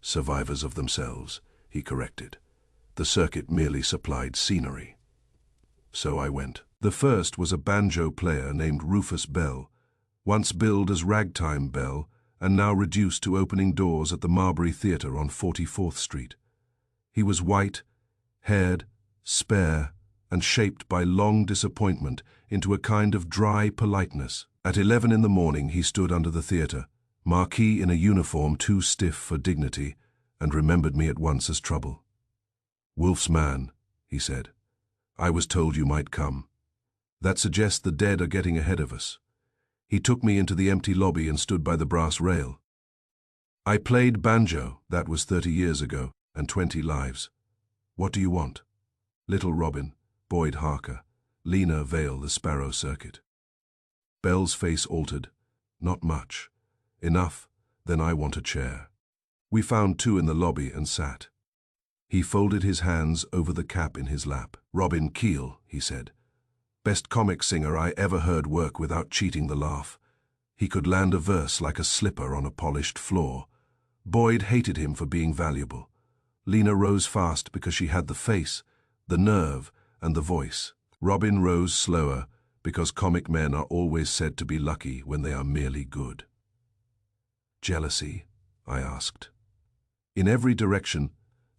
Survivors of themselves, he corrected. The circuit merely supplied scenery. So I went. The first was a banjo player named Rufus Bell, once billed as ragtime belle and now reduced to opening doors at the Marbury Theatre on 44th Street. He was white, haired, spare, and shaped by long disappointment into a kind of dry politeness. At 11 in the morning he stood under the theatre, marquis in a uniform too stiff for dignity, and remembered me at once as trouble. "Wolfe's man," he said. "I was told you might come. That suggests the dead are getting ahead of us." He took me into the empty lobby and stood by the brass rail. "I played banjo, that was 30 years ago, and 20 lives. What do you want?" Little Robin, Boyd Harker, Lena Vale, the Sparrow Circuit. Belle's face altered. "Not much. Enough, then I want a chair." We found 2 in the lobby and sat. He folded his hands over the cap in his lap. "Robin Keel," he said. "Best comic singer I ever heard work without cheating the laugh. He could land a verse like a slipper on a polished floor. Boyd hated him for being valuable. Lena rose fast because she had the face, the nerve, and the voice. Robin rose slower because comic men are always said to be lucky when they are merely good." "Jealousy?" I asked. In every direction,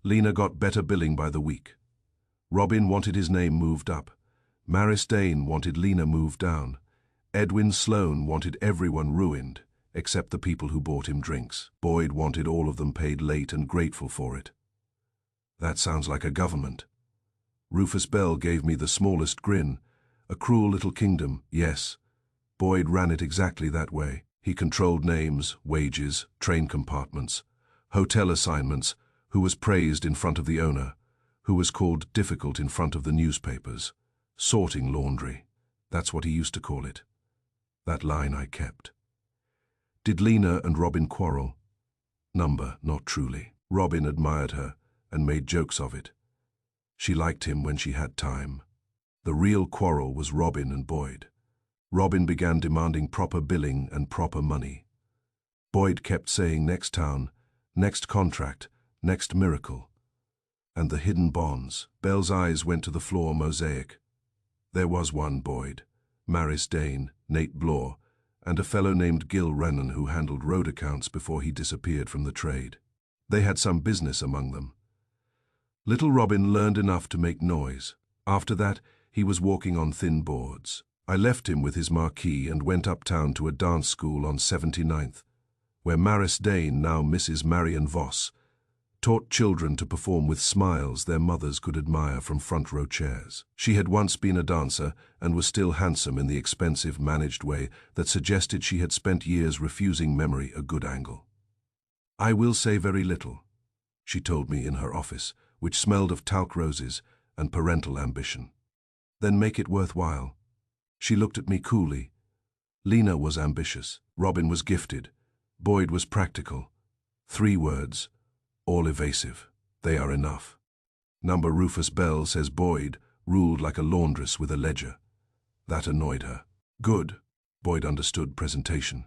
Lena got better billing by the week. Robin wanted his name moved up. Maris Dane wanted Lena moved down. Edwin Sloane wanted everyone ruined, except the people who bought him drinks. Boyd wanted all of them paid late and grateful for it. "That sounds like a government." Rufus Bell gave me the smallest grin. "A cruel little kingdom, yes. Boyd ran it exactly that way. He controlled names, wages, train compartments, hotel assignments, who was praised in front of the owner, who was called difficult in front of the newspapers. Sorting laundry, that's what he used to call it. That line I kept." "Did Lena and Robin quarrel?" "Number, not truly. Robin admired her and made jokes of it. She liked him when she had time. The real quarrel was Robin and Boyd. Robin began demanding proper billing and proper money. Boyd kept saying next town, next contract, next miracle. And the hidden bonds." Belle's eyes went to the floor mosaic. "There was one Boyd, Maris Dane, Nate Blore, and a fellow named Gil Rennan who handled road accounts before he disappeared from the trade. They had some business among them. Little Robin learned enough to make noise. After that, he was walking on thin boards. I left him with his marquis and went uptown to a dance school on 79th, where Maris Dane, now Mrs. Marion Voss, taught children to perform with smiles their mothers could admire from front-row chairs. She had once been a dancer and was still handsome in the expensive, managed way that suggested she had spent years refusing memory a good angle. "I will say very little," she told me in her office, which smelled of talc roses and parental ambition. "Then make it worthwhile." She looked at me coolly. Lena was ambitious. Robin was gifted. Boyd was practical. 3 words, all evasive. They are enough. Number Rufus Bell says Boyd ruled like a laundress with a ledger. That annoyed her. "Good." Boyd understood presentation.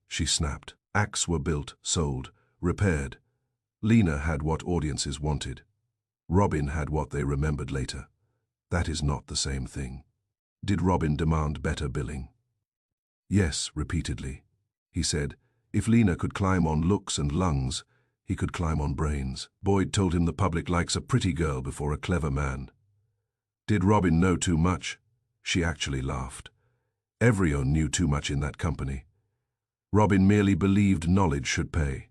She snapped. Acts were built, sold, repaired. Lena had what audiences wanted. Robin had what they remembered later. That is not the same thing. Did Robin demand better billing? "Yes," repeatedly. He said, if Lena could climb on looks and lungs, he could climb on brains. Boyd told him the public likes a pretty girl before a clever man. Did Robin know too much? She actually laughed. Everyone knew too much in that company. Robin merely believed knowledge should pay.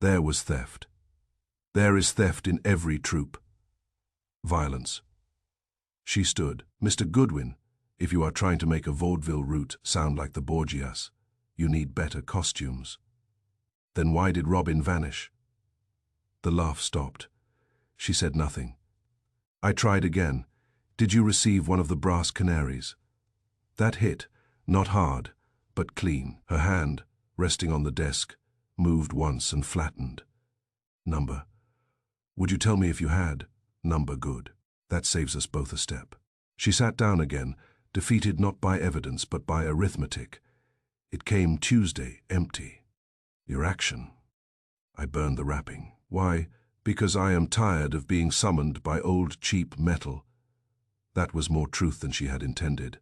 There was theft. There is theft in every troupe. Violence. She stood. "Mr. Goodwin, if you are trying to make a vaudeville route sound like the Borgias, you need better costumes." Then why did Robin vanish? The laugh stopped. She said nothing. I tried again. "Did you receive one of the brass canaries?" That hit, not hard, but clean. Her hand, resting on the desk, moved once and flattened. "Number. Would you tell me if you had?" "Number good. That saves us both a step." She sat down again, defeated not by evidence but by arithmetic. It came Tuesday, empty. "Your action." I burned the wrapping. "Why? Because I am tired of being summoned by old cheap metal." That was more truth than she had intended,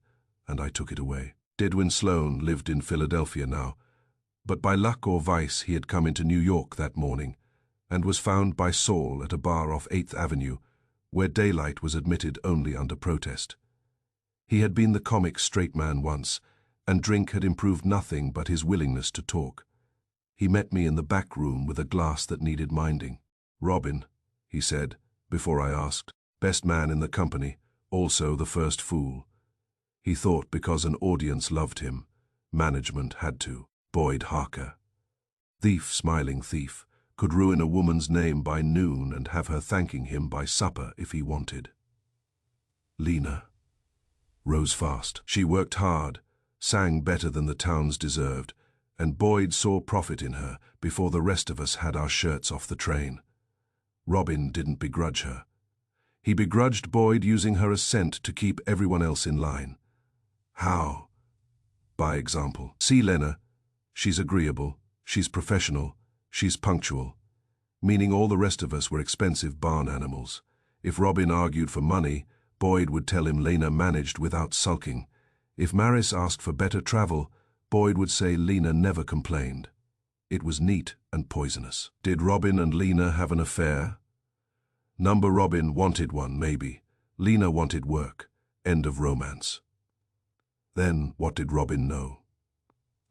and I took it away. Goodwin Sloane lived in Philadelphia now, but by luck or vice he had come into New York that morning and was found by Saul at a bar off 8th Avenue, where daylight was admitted only under protest. He had been the comic straight man once, and drink had improved nothing but his willingness to talk. He met me in the back room with a glass that needed minding. "Robin," he said, before I asked. "Best man in the company, also the first fool." He thought because an audience loved him, management had to. Boyd Harker. Thief, smiling thief, could ruin a woman's name by noon and have her thanking him by supper if he wanted. Lena rose fast. She worked hard, sang better than the towns deserved, and Boyd saw profit in her before the rest of us had our shirts off the train. Robin didn't begrudge her. He begrudged Boyd using her as scent to keep everyone else in line. How? By example. See Lena. She's agreeable, she's professional, she's punctual. Meaning all the rest of us were expensive barn animals. If Robin argued for money, Boyd would tell him Lena managed without sulking. If Maris asked for better travel, Boyd would say Lena never complained. It was neat and poisonous. Did Robin and Lena have an affair? Number Robin wanted one, maybe. Lena wanted work. End of romance. Then what did Robin know?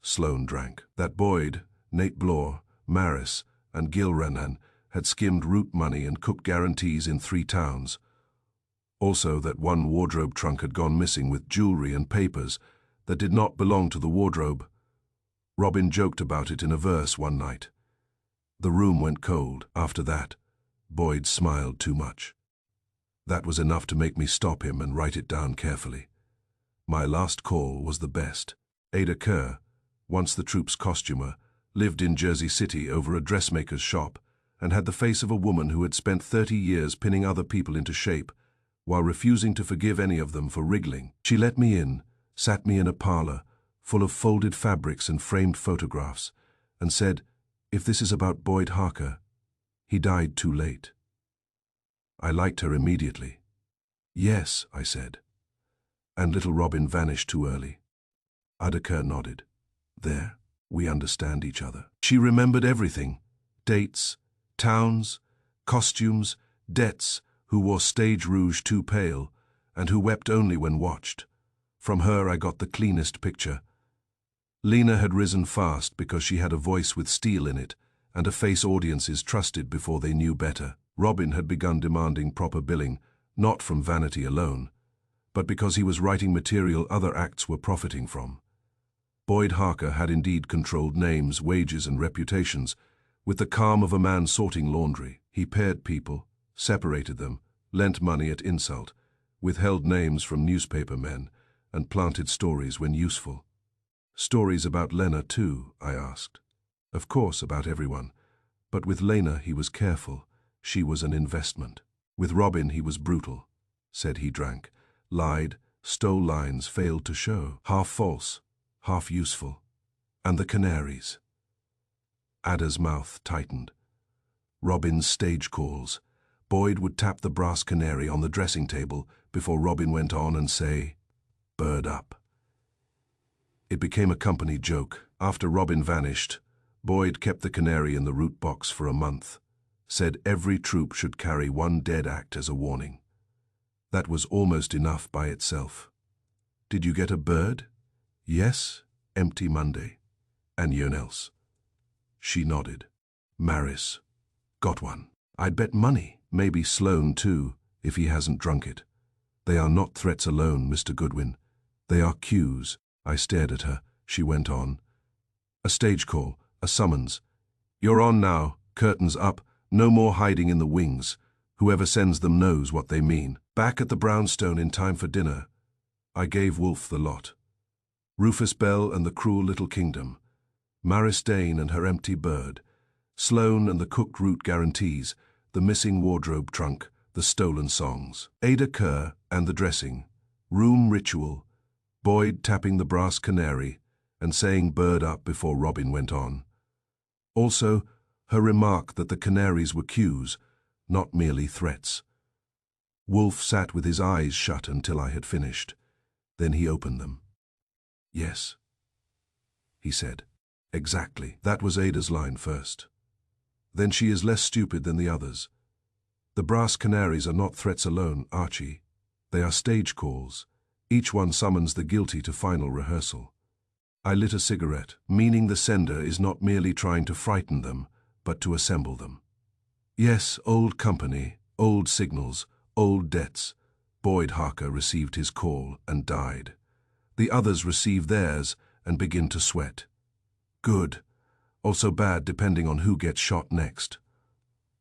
Sloane drank. That Boyd, Nate Blore, Maris, and Gil Renan had skimmed route money and cooked guarantees in 3 towns. Also that one wardrobe trunk had gone missing with jewelry and papers that did not belong to the wardrobe. Robin joked about it in a verse one night. The room went cold. After that, Boyd smiled too much. That was enough to make me stop him and write it down carefully. My last call was the best. Ada Kerr, once the troop's costumer, lived in Jersey City over a dressmaker's shop and had the face of a woman who had spent 30 years pinning other people into shape while refusing to forgive any of them for wriggling. She let me in, sat me in a parlor full of folded fabrics and framed photographs, and said, "If this is about Boyd Harker, he died too late." I liked her immediately. "Yes," I said. And little Robin vanished too early. Ada Kerr nodded. There, we understand each other. She remembered everything. Dates, towns, costumes, debts, who wore stage rouge too pale, and who wept only when watched. From her I got the cleanest picture. Lena had risen fast because she had a voice with steel in it, and a face audiences trusted before they knew better. Robin had begun demanding proper billing, not from vanity alone, but because he was writing material other acts were profiting from. Boyd Harker had indeed controlled names, wages, and reputations, with the calm of a man sorting laundry. He paired people, separated them, lent money at insult, withheld names from newspaper men, and planted stories when useful. Stories about Lena too, I asked. Of course, about everyone, but with Lena he was careful. She was an investment. With Robin he was brutal. Said he drank, lied, stole lines, failed to show. Half false, half useful. And the canaries. Ada's mouth tightened. Robin's stage calls. Boyd would tap the brass canary on the dressing table before Robin went on and say, "Bird up." It became a company joke. After Robin vanished, Boyd kept the canary in the root box for a month. Said every troop should carry one dead act as a warning. That was almost enough by itself. Did you get a bird? Yes, empty Monday. Anyone else? She nodded. Maris. Got one. I'd bet money, maybe Sloane too, if he hasn't drunk it. They are not threats alone, Mr. Goodwin. They are cues. I stared at her. She went on. A stage call, a summons. You're on now, curtains up, no more hiding in the wings. Whoever sends them knows what they mean. Back at the brownstone in time for dinner. I gave Wolfe the lot. Rufus Bell and the Cruel Little Kingdom. Maris Dane and her empty bird. Sloane and the cooked root guarantees, the missing wardrobe trunk, the stolen songs. Ada Kerr and the dressing. Room ritual. Boyd tapping the brass canary and saying bird up before Robin went on. Also, her remark that the canaries were cues, not merely threats. Wolfe sat with his eyes shut until I had finished. Then he opened them. Yes, he said. Exactly. That was Ada's line first. Then she is less stupid than the others. The brass canaries are not threats alone, Archie. They are stage calls. Each one summons the guilty to final rehearsal. I lit a cigarette, meaning the sender is not merely trying to frighten them, but to assemble them. Yes, old company, old signals, old debts. Boyd Harker received his call and died. The others receive theirs and begin to sweat. Good. Also bad depending on who gets shot next.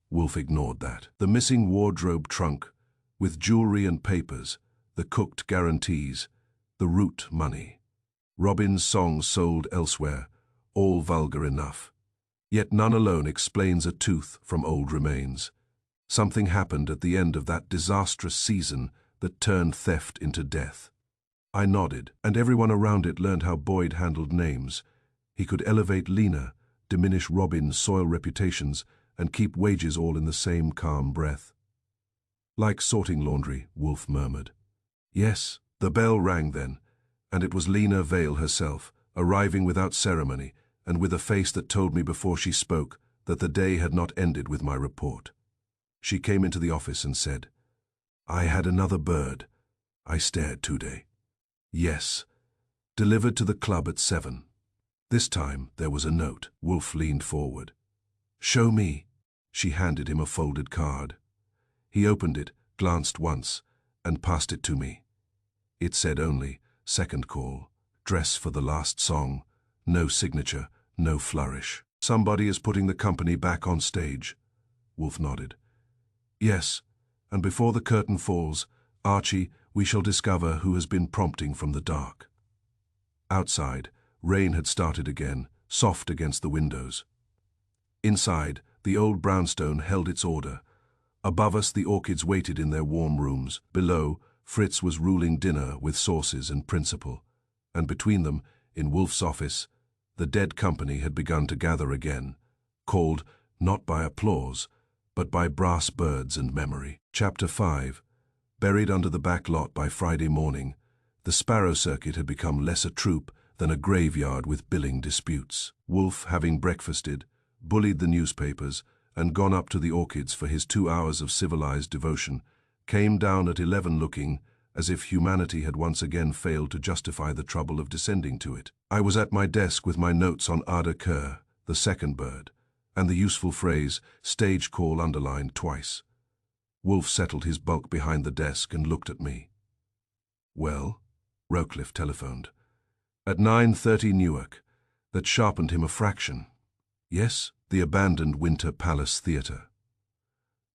Wolfe ignored that. The missing wardrobe trunk, with jewelry and papers, the cooked guarantees, the root money. Robin's songs sold elsewhere, all vulgar enough. Yet none alone explains a tooth from old remains. Something happened at the end of that disastrous season that turned theft into death. I nodded, and everyone around it learned how Boyd handled names. He could elevate Lena, diminish Robin's soil reputations, and keep wages all in the same calm breath. Like sorting laundry, Wolfe murmured. Yes, the bell rang then, and it was Lena Vale herself, arriving without ceremony, and with a face that told me before she spoke that the day had not ended with my report. She came into the office and said, "I had another bird." I stared today. Yes, delivered to the club at 7. This time there was a note. Wolfe leaned forward. "Show me." She handed him a folded card. He opened it, glanced once, and passed it to me. It said only, "Second call, dress for the last song, no signature, no flourish." Somebody is putting the company back on stage. Wolfe nodded. Yes, and before the curtain falls, Archie, we shall discover who has been prompting from the dark. Outside, rain had started again, soft against the windows. Inside, the old brownstone held its order. Above us, the orchids waited in their warm rooms. Below, Fritz was ruling dinner with sauces and principle. And between them, in Wolfe's office, the dead company had begun to gather again, called not by applause, but by brass birds and memory. Chapter 5. Buried under the back lot by Friday morning, the Sparrow Circuit had become less a troupe than a graveyard with billing disputes. Wolfe, having breakfasted, bullied the newspapers, and gone up to the orchids for his 2 hours of civilized devotion, came down at 11 looking as if humanity had once again failed to justify the trouble of descending to it. I was at my desk with my notes on Ada Kerr, the second bird, and the useful phrase, stage call, underlined twice. Wolfe settled his bulk behind the desk and looked at me. Well, Rowcliffe telephoned. At 9:30 Newark. That sharpened him a fraction. Yes, the abandoned Winter Palace Theatre.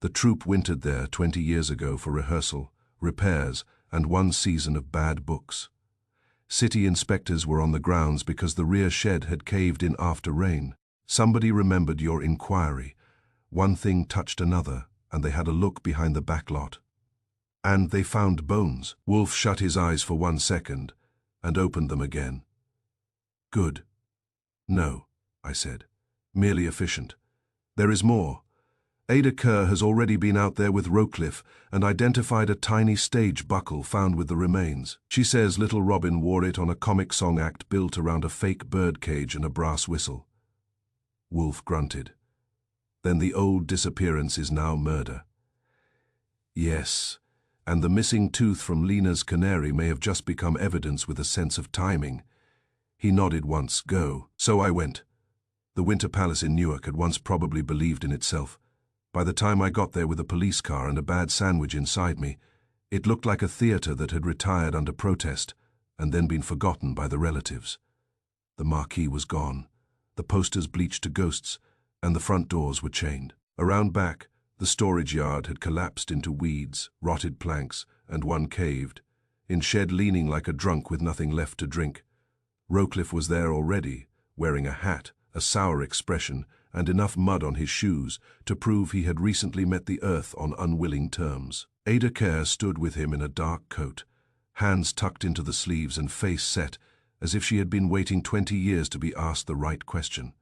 The troupe wintered there 20 years ago for rehearsal, repairs, and 1 season of bad books. City inspectors were on the grounds because the rear shed had caved in after rain. Somebody remembered your inquiry. One thing touched another, and they had a look behind the back lot. And they found bones. Wolfe shut his eyes for 1 second and opened them again. Good. No, I said. Merely efficient. There is more. Ada Kerr has already been out there with Rowcliffe and identified a tiny stage buckle found with the remains. She says little Robin wore it on a comic song act built around a fake bird cage and a brass whistle. Wolfe grunted. Then the old disappearance is now murder. Yes, and the missing tooth from Lena's Canary may have just become evidence with a sense of timing. He nodded once. Go. So I went. The Winter Palace in Newark had once probably believed in itself. By the time I got there with a police car and a bad sandwich inside me, it looked like a theatre that had retired under protest and then been forgotten by the relatives. The marquee was gone, the posters bleached to ghosts, and the front doors were chained. Around back, the storage yard had collapsed into weeds, rotted planks, and one caved, in shed leaning like a drunk with nothing left to drink. Rowcliffe was there already, wearing a hat, a sour expression, and enough mud on his shoes to prove he had recently met the earth on unwilling terms. Ada Kerr stood with him in a dark coat, hands tucked into the sleeves and face set, as if she had been waiting 20 years to be asked the right question.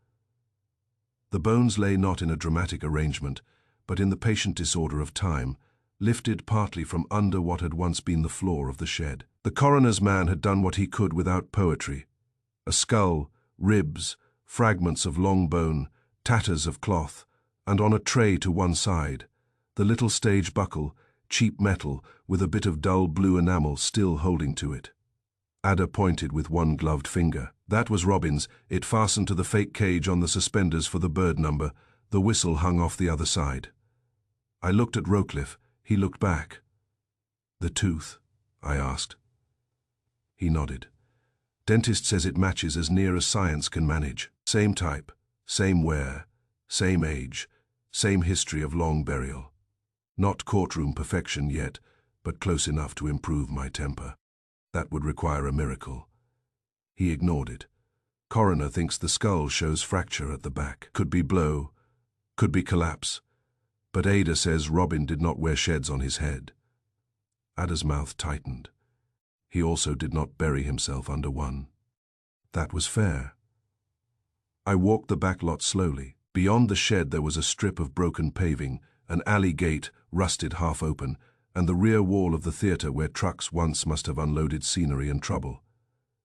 The bones lay not in a dramatic arrangement, but in the patient disorder of time, lifted partly from under what had once been the floor of the shed. The coroner's man had done what he could without poetry, A skull, ribs, fragments of long bone, tatters of cloth, and on a tray to one side, the little stage buckle, cheap metal with a bit of dull blue enamel still holding to it. Ada pointed with one gloved finger. That was Robin's. It fastened to the fake cage on the suspenders for the bird number. The whistle hung off the other side. I looked at Rocliffe. He looked back. "The tooth?" I asked. He nodded. "Dentist says it matches as near as science can manage. Same type, same wear, same age, same history of long burial. Not courtroom perfection yet, but close enough to improve my temper. That would require a miracle." He ignored it. "Coroner thinks the skull shows fracture at the back. Could be blow, could be collapse. But Ada says Robin did not wear sheds on his head." Ada's mouth tightened. He also did not bury himself under one. That was fair. I walked the back lot slowly. Beyond the shed there was a strip of broken paving, an alley gate, rusted half open, and the rear wall of the theatre where trucks once must have unloaded scenery and trouble.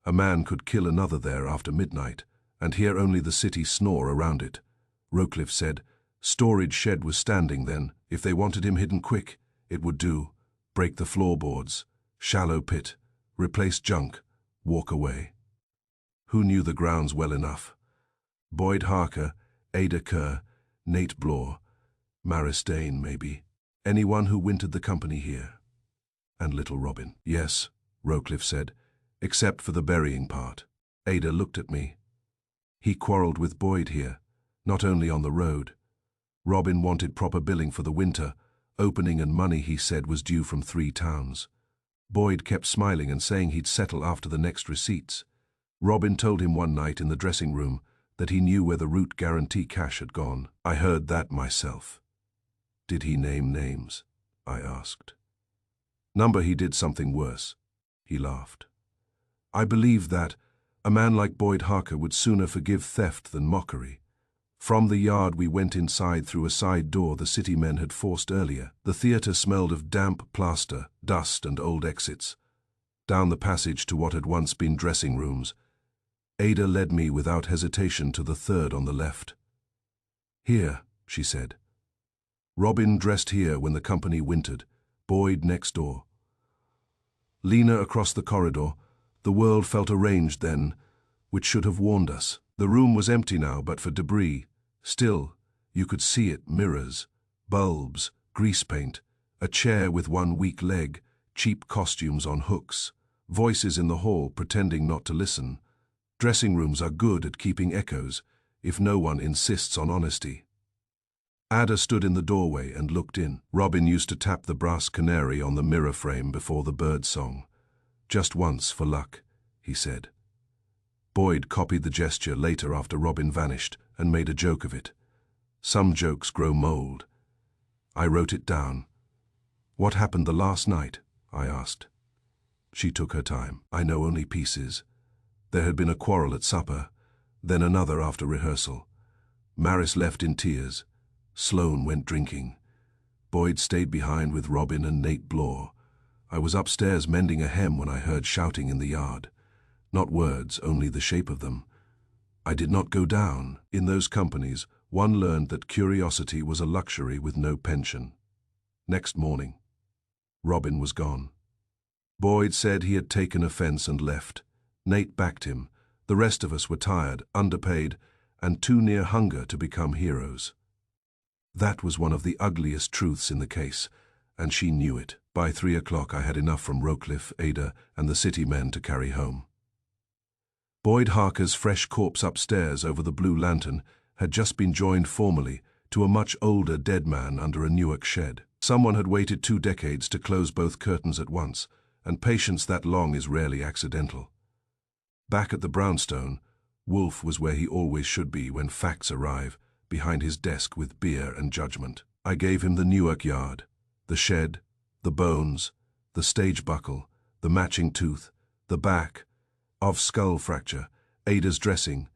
A man could kill another there after midnight, and hear only the city snore around it. Rocliffe said, storage shed was standing then. If they wanted him hidden quick, it would do. Break the floorboards, shallow pit, replace junk, walk away. Who knew the grounds well enough? Boyd Harker, Ada Kerr, Nate Blore, Maris Dane, maybe. Anyone who wintered the company here. And little Robin. "Yes," Rocliffe said, "except for the burying part." Ada looked at me. "He quarrelled with Boyd here, not only on the road. Robin wanted proper billing for the winter. Opening and money, he said, was due from 3 towns. Boyd kept smiling and saying he'd settle after the next receipts. Robin told him one night in the dressing room that he knew where the route guarantee cash had gone. I heard that myself." "Did he name names?" I asked. "Number he did something worse." He laughed. "I believe that a man like Boyd Harker would sooner forgive theft than mockery. From the yard we went inside through a side door the city men had forced earlier. The theatre smelled of damp plaster, dust and old exits. Down the passage to what had once been dressing rooms, Ada led me without hesitation to the third on the left. "Here," she said. "Robin dressed here when the company wintered. Boyd next door." Lena across the corridor. The world felt arranged then, which should have warned us. The room was empty now but for debris. Still, you could see it: mirrors, bulbs, grease paint, a chair with one weak leg, cheap costumes on hooks, voices in the hall pretending not to listen. Dressing rooms are good at keeping echoes, if no one insists on honesty. Ada stood in the doorway and looked in. Robin used to tap the brass canary on the mirror frame before the bird song. "Just once for luck," he said. Boyd copied the gesture later after Robin vanished and made a joke of it. Some jokes grow mold. I wrote it down. "What happened the last night?" I asked. She took her time. "I know only pieces. There had been a quarrel at supper, then another after rehearsal. Maris left in tears. Sloane went drinking. Boyd stayed behind with Robin and Nate Blore. I was upstairs mending a hem when I heard shouting in the yard. Not words, only the shape of them. I did not go down. In those companies, one learned that curiosity was a luxury with no pension. Next morning, Robin was gone. Boyd said he had taken offense and left. Nate backed him. The rest of us were tired, underpaid, and too near hunger to become heroes. That was one of the ugliest truths in the case, and she knew it. By 3 o'clock I had enough from Rocliffe, Ada, and the city men to carry home. Boyd Harker's fresh corpse upstairs over the blue lantern had just been joined formally to a much older dead man under a Newark shed. Someone had waited 2 decades to close both curtains at once, and patience that long is rarely accidental. Back at the brownstone, Wolfe was where he always should be when facts arrive, behind his desk with beer and judgment. I gave him the Newark yard, the shed, the bones, the stage buckle, the matching tooth, the back of skull fracture, Ada's dressing,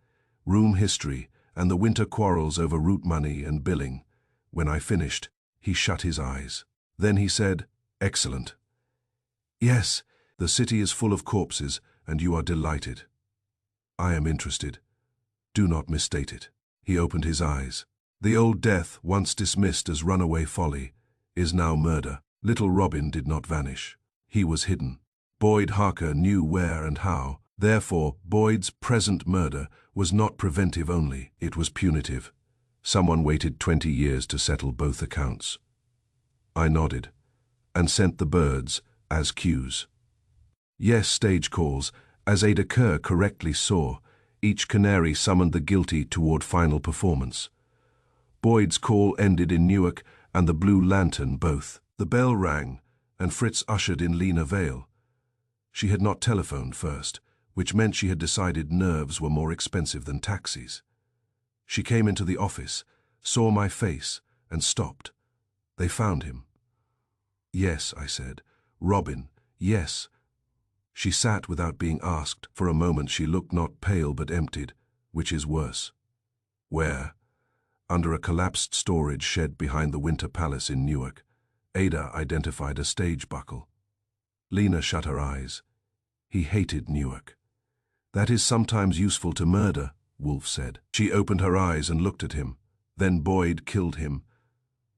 room history, and the winter quarrels over route money and billing. When I finished, he shut his eyes. Then he said, "Excellent. Yes, the city is full of corpses, and you are delighted." I am interested. Do not misstate it. He opened his eyes. The old death, once dismissed as runaway folly, is now murder. Little Robin did not vanish. He was hidden. Boyd Harker knew where and how. Therefore, Boyd's present murder was not preventive only, it was punitive. Someone waited 20 years to settle both accounts. I nodded, and sent the birds as cues. Yes, stage calls, as Ada Kerr correctly saw, each canary summoned the guilty toward final performance. Boyd's call ended in Newark and the Blue Lantern both. The bell rang, and Fritz ushered in Lena Vale. She had not telephoned first, which meant she had decided nerves were more expensive than taxis. She came into the office, saw my face, and stopped. They found him. Yes, I said. Robin, yes. She sat without being asked. For a moment she looked not pale but emptied, which is worse. Where? Under a collapsed storage shed behind the Winter Palace in Newark. Ada identified a stage buckle. Lena shut her eyes. He hated Newark. That is sometimes useful to murder, Wolfe said. She opened her eyes and looked at him. Then Boyd killed him.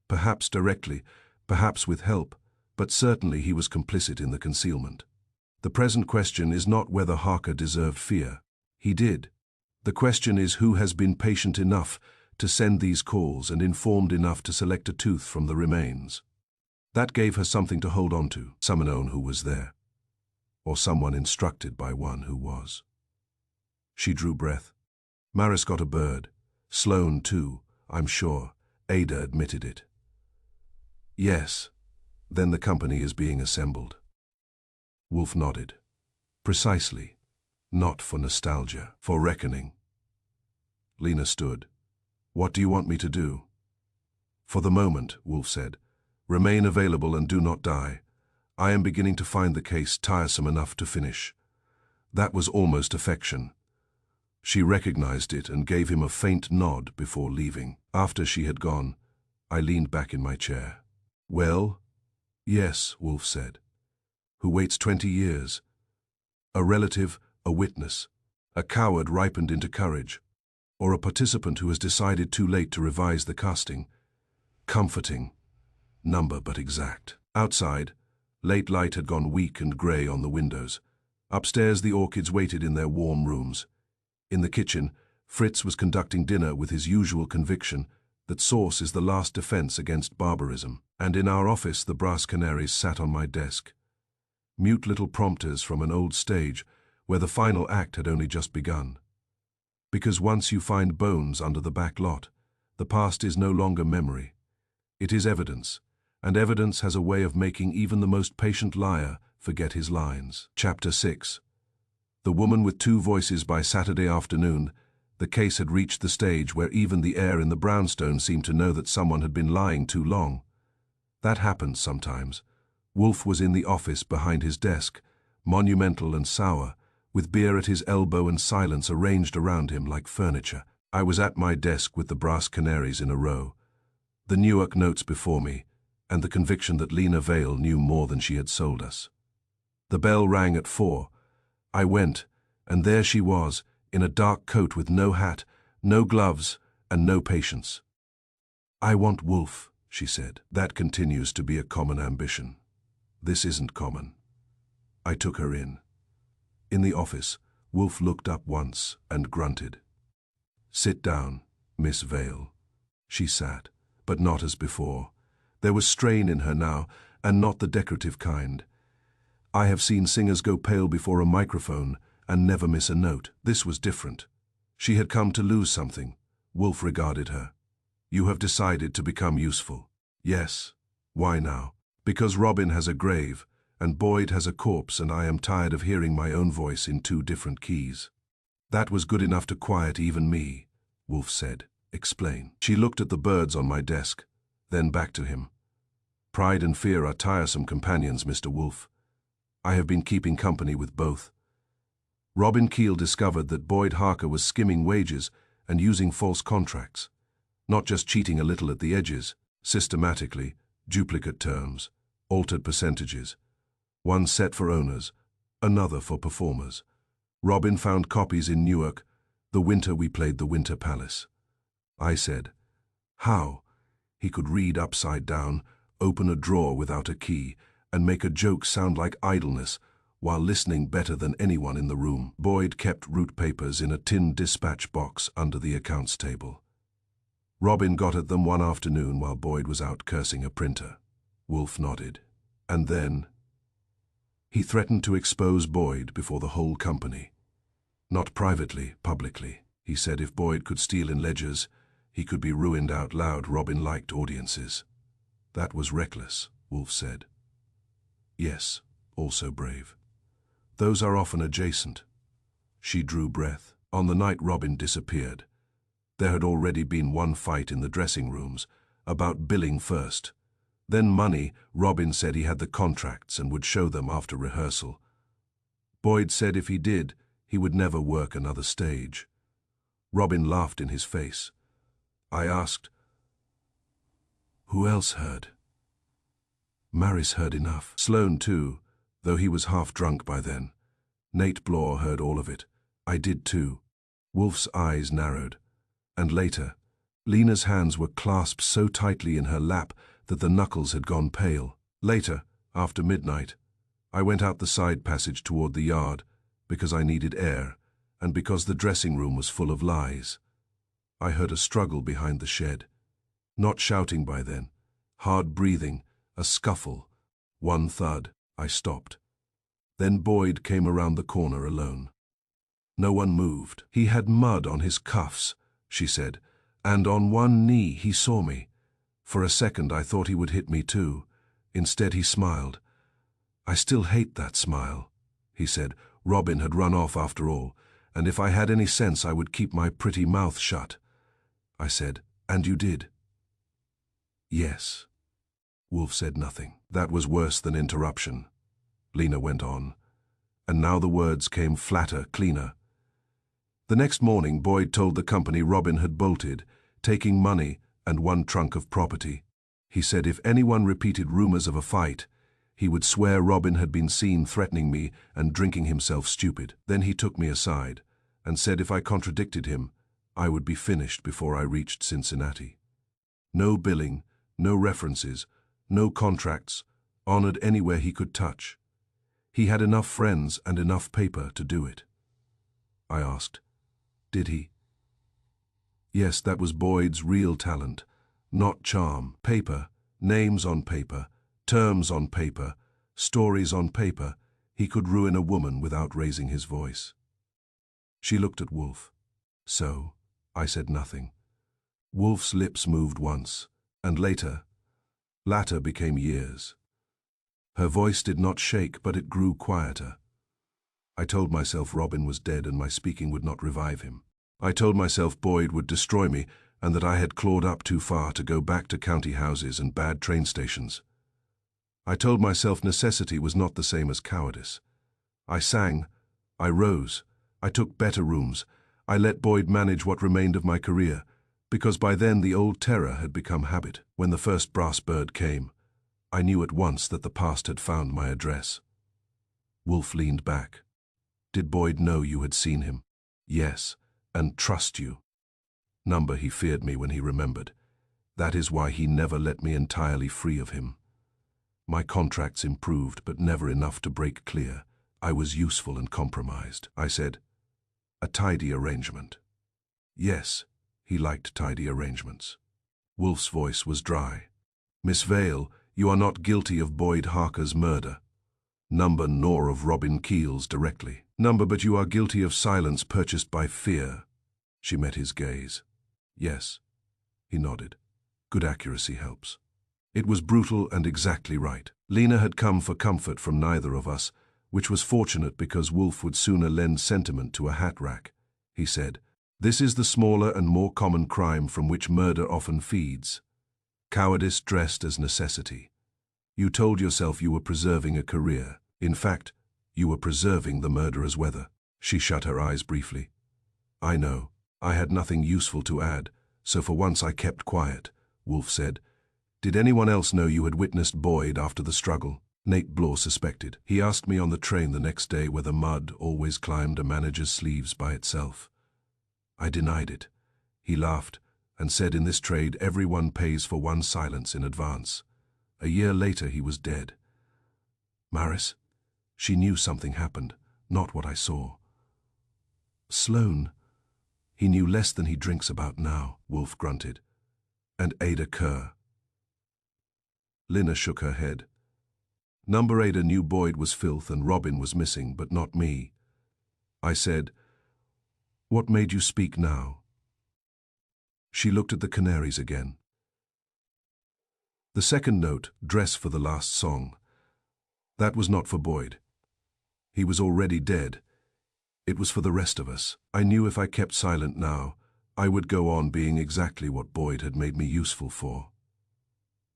Perhaps directly, perhaps with help, but certainly he was complicit in the concealment. The present question is not whether Harker deserved fear. He did. The question is who has been patient enough to send these calls and informed enough to select a tooth from the remains. That gave her something to hold on to, someone who was there, or someone instructed by one who was. She drew breath. Maris got a bird. Sloane, too, I'm sure. Ada admitted it. Yes, then the company is being assembled. Wolfe nodded. Precisely. Not for nostalgia, for reckoning. Lena stood. What do you want me to do? For the moment, Wolfe said, remain available and do not die. I am beginning to find the case tiresome enough to finish. That was almost affection. She recognized it and gave him a faint nod before leaving. After she had gone, I leaned back in my chair. Well? Yes, Wolfe said. Who waits 20 years? A relative, a witness, a coward ripened into courage, or a participant who has decided too late to revise the casting. Comforting. Number but exact. Outside, late light had gone weak and grey on the windows. Upstairs the orchids waited in their warm rooms. In the kitchen, Fritz was conducting dinner with his usual conviction that sauce is the last defense against barbarism. And in our office the brass canaries sat on my desk. Mute little prompters from an old stage where the final act had only just begun. Because once you find bones under the back lot, the past is no longer memory. It is evidence, and evidence has a way of making even the most patient liar forget his lines. Chapter 6. The Woman with Two Voices. By Saturday afternoon, the case had reached the stage where even the air in the brownstone seemed to know that someone had been lying too long. That happens sometimes. Wolfe was in the office behind his desk, monumental and sour, with beer at his elbow and silence arranged around him like furniture. I was at my desk with the brass canaries in a row, the Newark notes before me, and the conviction that Lena Vale knew more than she had sold us. The bell rang at 4. I went, and there she was, in a dark coat with no hat, no gloves, and no patience. I want Wolfe, she said. That continues to be a common ambition. This isn't common. I took her in. In the office, Wolfe looked up once and grunted. Sit down, Miss Vale. She sat, but not as before. There was strain in her now, and not the decorative kind. I have seen singers go pale before a microphone and never miss a note. This was different. She had come to lose something. Wolfe regarded her. You have decided to become useful. Yes. Why now? Because Robin has a grave, and Boyd has a corpse, and I am tired of hearing my own voice in two different keys. That was good enough to quiet even me, Wolfe said. Explain. She looked at the birds on my desk, then back to him. Pride and fear are tiresome companions, Mr. Wolfe. I have been keeping company with both. Robin Keel discovered that Boyd Harker was skimming wages and using false contracts, not just cheating a little at the edges, systematically, duplicate terms, altered percentages, one set for owners, another for performers. Robin found copies in Newark, the winter we played the Winter Palace. I said, how? He could read upside down, open a drawer without a key, and make a joke sound like idleness, while listening better than anyone in the room. Boyd kept route papers in a tin dispatch box under the accounts table. Robin got at them one afternoon while Boyd was out cursing a printer. Wolfe nodded. And then he threatened to expose Boyd before the whole company. Not privately, publicly. He said if Boyd could steal in ledgers, he could be ruined out loud. Robin liked audiences. That was reckless, Wolfe said. Yes, also brave. Those are often adjacent. She drew breath. On the night Robin disappeared, there had already been one fight in the dressing rooms, about billing first. Then money. Robin said he had the contracts and would show them after rehearsal. Boyd said if he did, he would never work another stage. Robin laughed in his face. I asked, who else heard? Maris heard enough. Sloane too, though he was half drunk by then. Nate Blore heard all of it. I did too. Wolfe's eyes narrowed. And later, Lena's hands were clasped so tightly in her lap that the knuckles had gone pale. Later, after midnight, I went out the side passage toward the yard, because I needed air, and because the dressing room was full of lies. I heard a struggle behind the shed. Not shouting by then. Hard breathing, a scuffle. One thud. I stopped. Then Boyd came around the corner alone. No one moved. He had mud on his cuffs, she said, and on one knee he saw me. For a second I thought he would hit me too. Instead he smiled. I still hate that smile, he said. Robin had run off after all, and if I had any sense I would keep my pretty mouth shut. I said, and you did? Yes. Wolfe said nothing. That was worse than interruption. Lena went on, and now the words came flatter, cleaner. The next morning Boyd told the company Robin had bolted, taking money and one trunk of property. He said if anyone repeated rumors of a fight, he would swear Robin had been seen threatening me and drinking himself stupid. Then he took me aside and said if I contradicted him, I would be finished before I reached Cincinnati. No billing, no references, no contracts, honored anywhere he could touch. He had enough friends and enough paper to do it. I asked, did he? Yes, that was Boyd's real talent, not charm. Paper, names on paper, terms on paper, stories on paper. He could ruin a woman without raising his voice. She looked at Wolfe. So, I said nothing. Wolfe's lips moved once, and later became years. Her voice did not shake, but it grew quieter. I told myself Robin was dead and my speaking would not revive him. I told myself Boyd would destroy me and that I had clawed up too far to go back to county houses and bad train stations. I told myself necessity was not the same as cowardice. I sang, I rose, I took better rooms, I let Boyd manage what remained of my career, because by then the old terror had become habit. When the first brass bird came, I knew at once that the past had found my address. Wolfe leaned back. Did Boyd know you had seen him? Yes, and trust you. Number, he feared me when he remembered. That is why he never let me entirely free of him. My contracts improved, but never enough to break clear. I was useful and compromised. I said, a tidy arrangement. Yes, he liked tidy arrangements. Wolfe's voice was dry. Miss Vale, you are not guilty of Boyd Harker's murder. Number, nor of Robin Keel's directly. Number, but you are guilty of silence purchased by fear. She met his gaze. Yes, he nodded. Good accuracy helps. It was brutal and exactly right. Lena had come for comfort from neither of us, which was fortunate because Wolfe would sooner lend sentiment to a hat rack. He said, this is the smaller and more common crime from which murder often feeds. Cowardice dressed as necessity. You told yourself you were preserving a career. In fact, you were preserving the murderer's weather. She shut her eyes briefly. I know. I had nothing useful to add, so for once I kept quiet. Wolfe said, did anyone else know you had witnessed Boyd after the struggle? Nate Blore suspected. He asked me on the train the next day whether mud always climbed a manager's sleeves by itself. I denied it. He laughed and said in this trade everyone pays for one silence in advance. A year later he was dead. Maris, she knew something happened, not what I saw. Sloane, he knew less than he drinks about now, Wolfe grunted. And Ada Kerr. Lina shook her head. Number Ada knew Boyd was filth and Robin was missing, but not me. I said, "What made you speak now?" She looked at the Canaries again. The second note, dress for the last song. That was not for Boyd. He was already dead. It was for the rest of us. I knew if I kept silent now, I would go on being exactly what Boyd had made me useful for.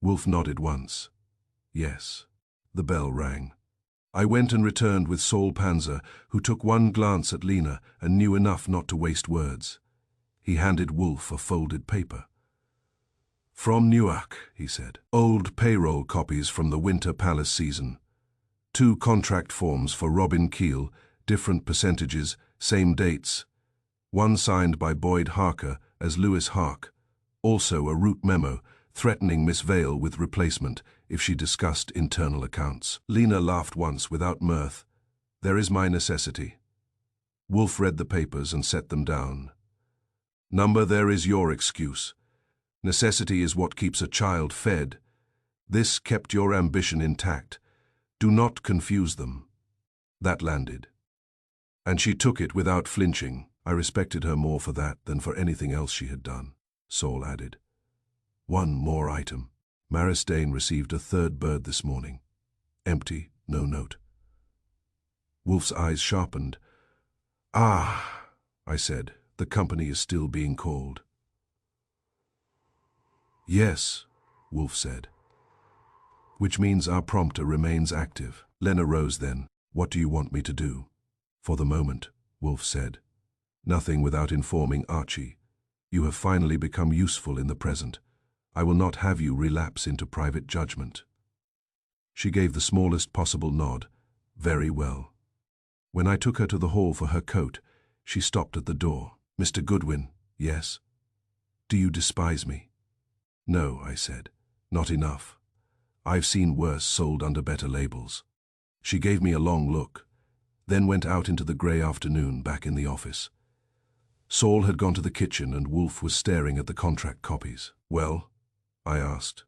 Wolfe nodded once. Yes. The bell rang. I went and returned with Saul Panzer, who took one glance at Lina and knew enough not to waste words. He handed Wolfe a folded paper. "From Newark," he said. "Old payroll copies from the Winter Palace season. 2 contract forms for Robin Keel, different percentages, same dates. One signed by Boyd Harker as Lewis Hark. Also a route memo threatening Miss Vale with replacement if she discussed internal accounts." Lina laughed once without mirth. "There is my necessity." Wolfe read the papers and set them down. "Number, there is your excuse. Necessity is what keeps a child fed. This kept your ambition intact. Do not confuse them." That landed. And she took it without flinching. I respected her more for that than for anything else she had done, Saul added. One more item. Maris Dane received a 3rd bird this morning. Empty, no note. Wolfe's eyes sharpened. "Ah," I said, "the company is still being called." "Yes," Wolfe said. "Which means our prompter remains active." Lena rose then. "What do you want me to do?" "For the moment," Wolfe said. "Nothing without informing Archie. You have finally become useful in the present. I will not have you relapse into private judgment." She gave the smallest possible nod. "Very well." When I took her to the hall for her coat, she stopped at the door. "Mr. Goodwin." "Yes." "Do you despise me?" "No," I said. "Not enough. I've seen worse sold under better labels." She gave me a long look, then went out into the grey afternoon back in the office. Saul had gone to the kitchen and Wolfe was staring at the contract copies. "Well?" I asked.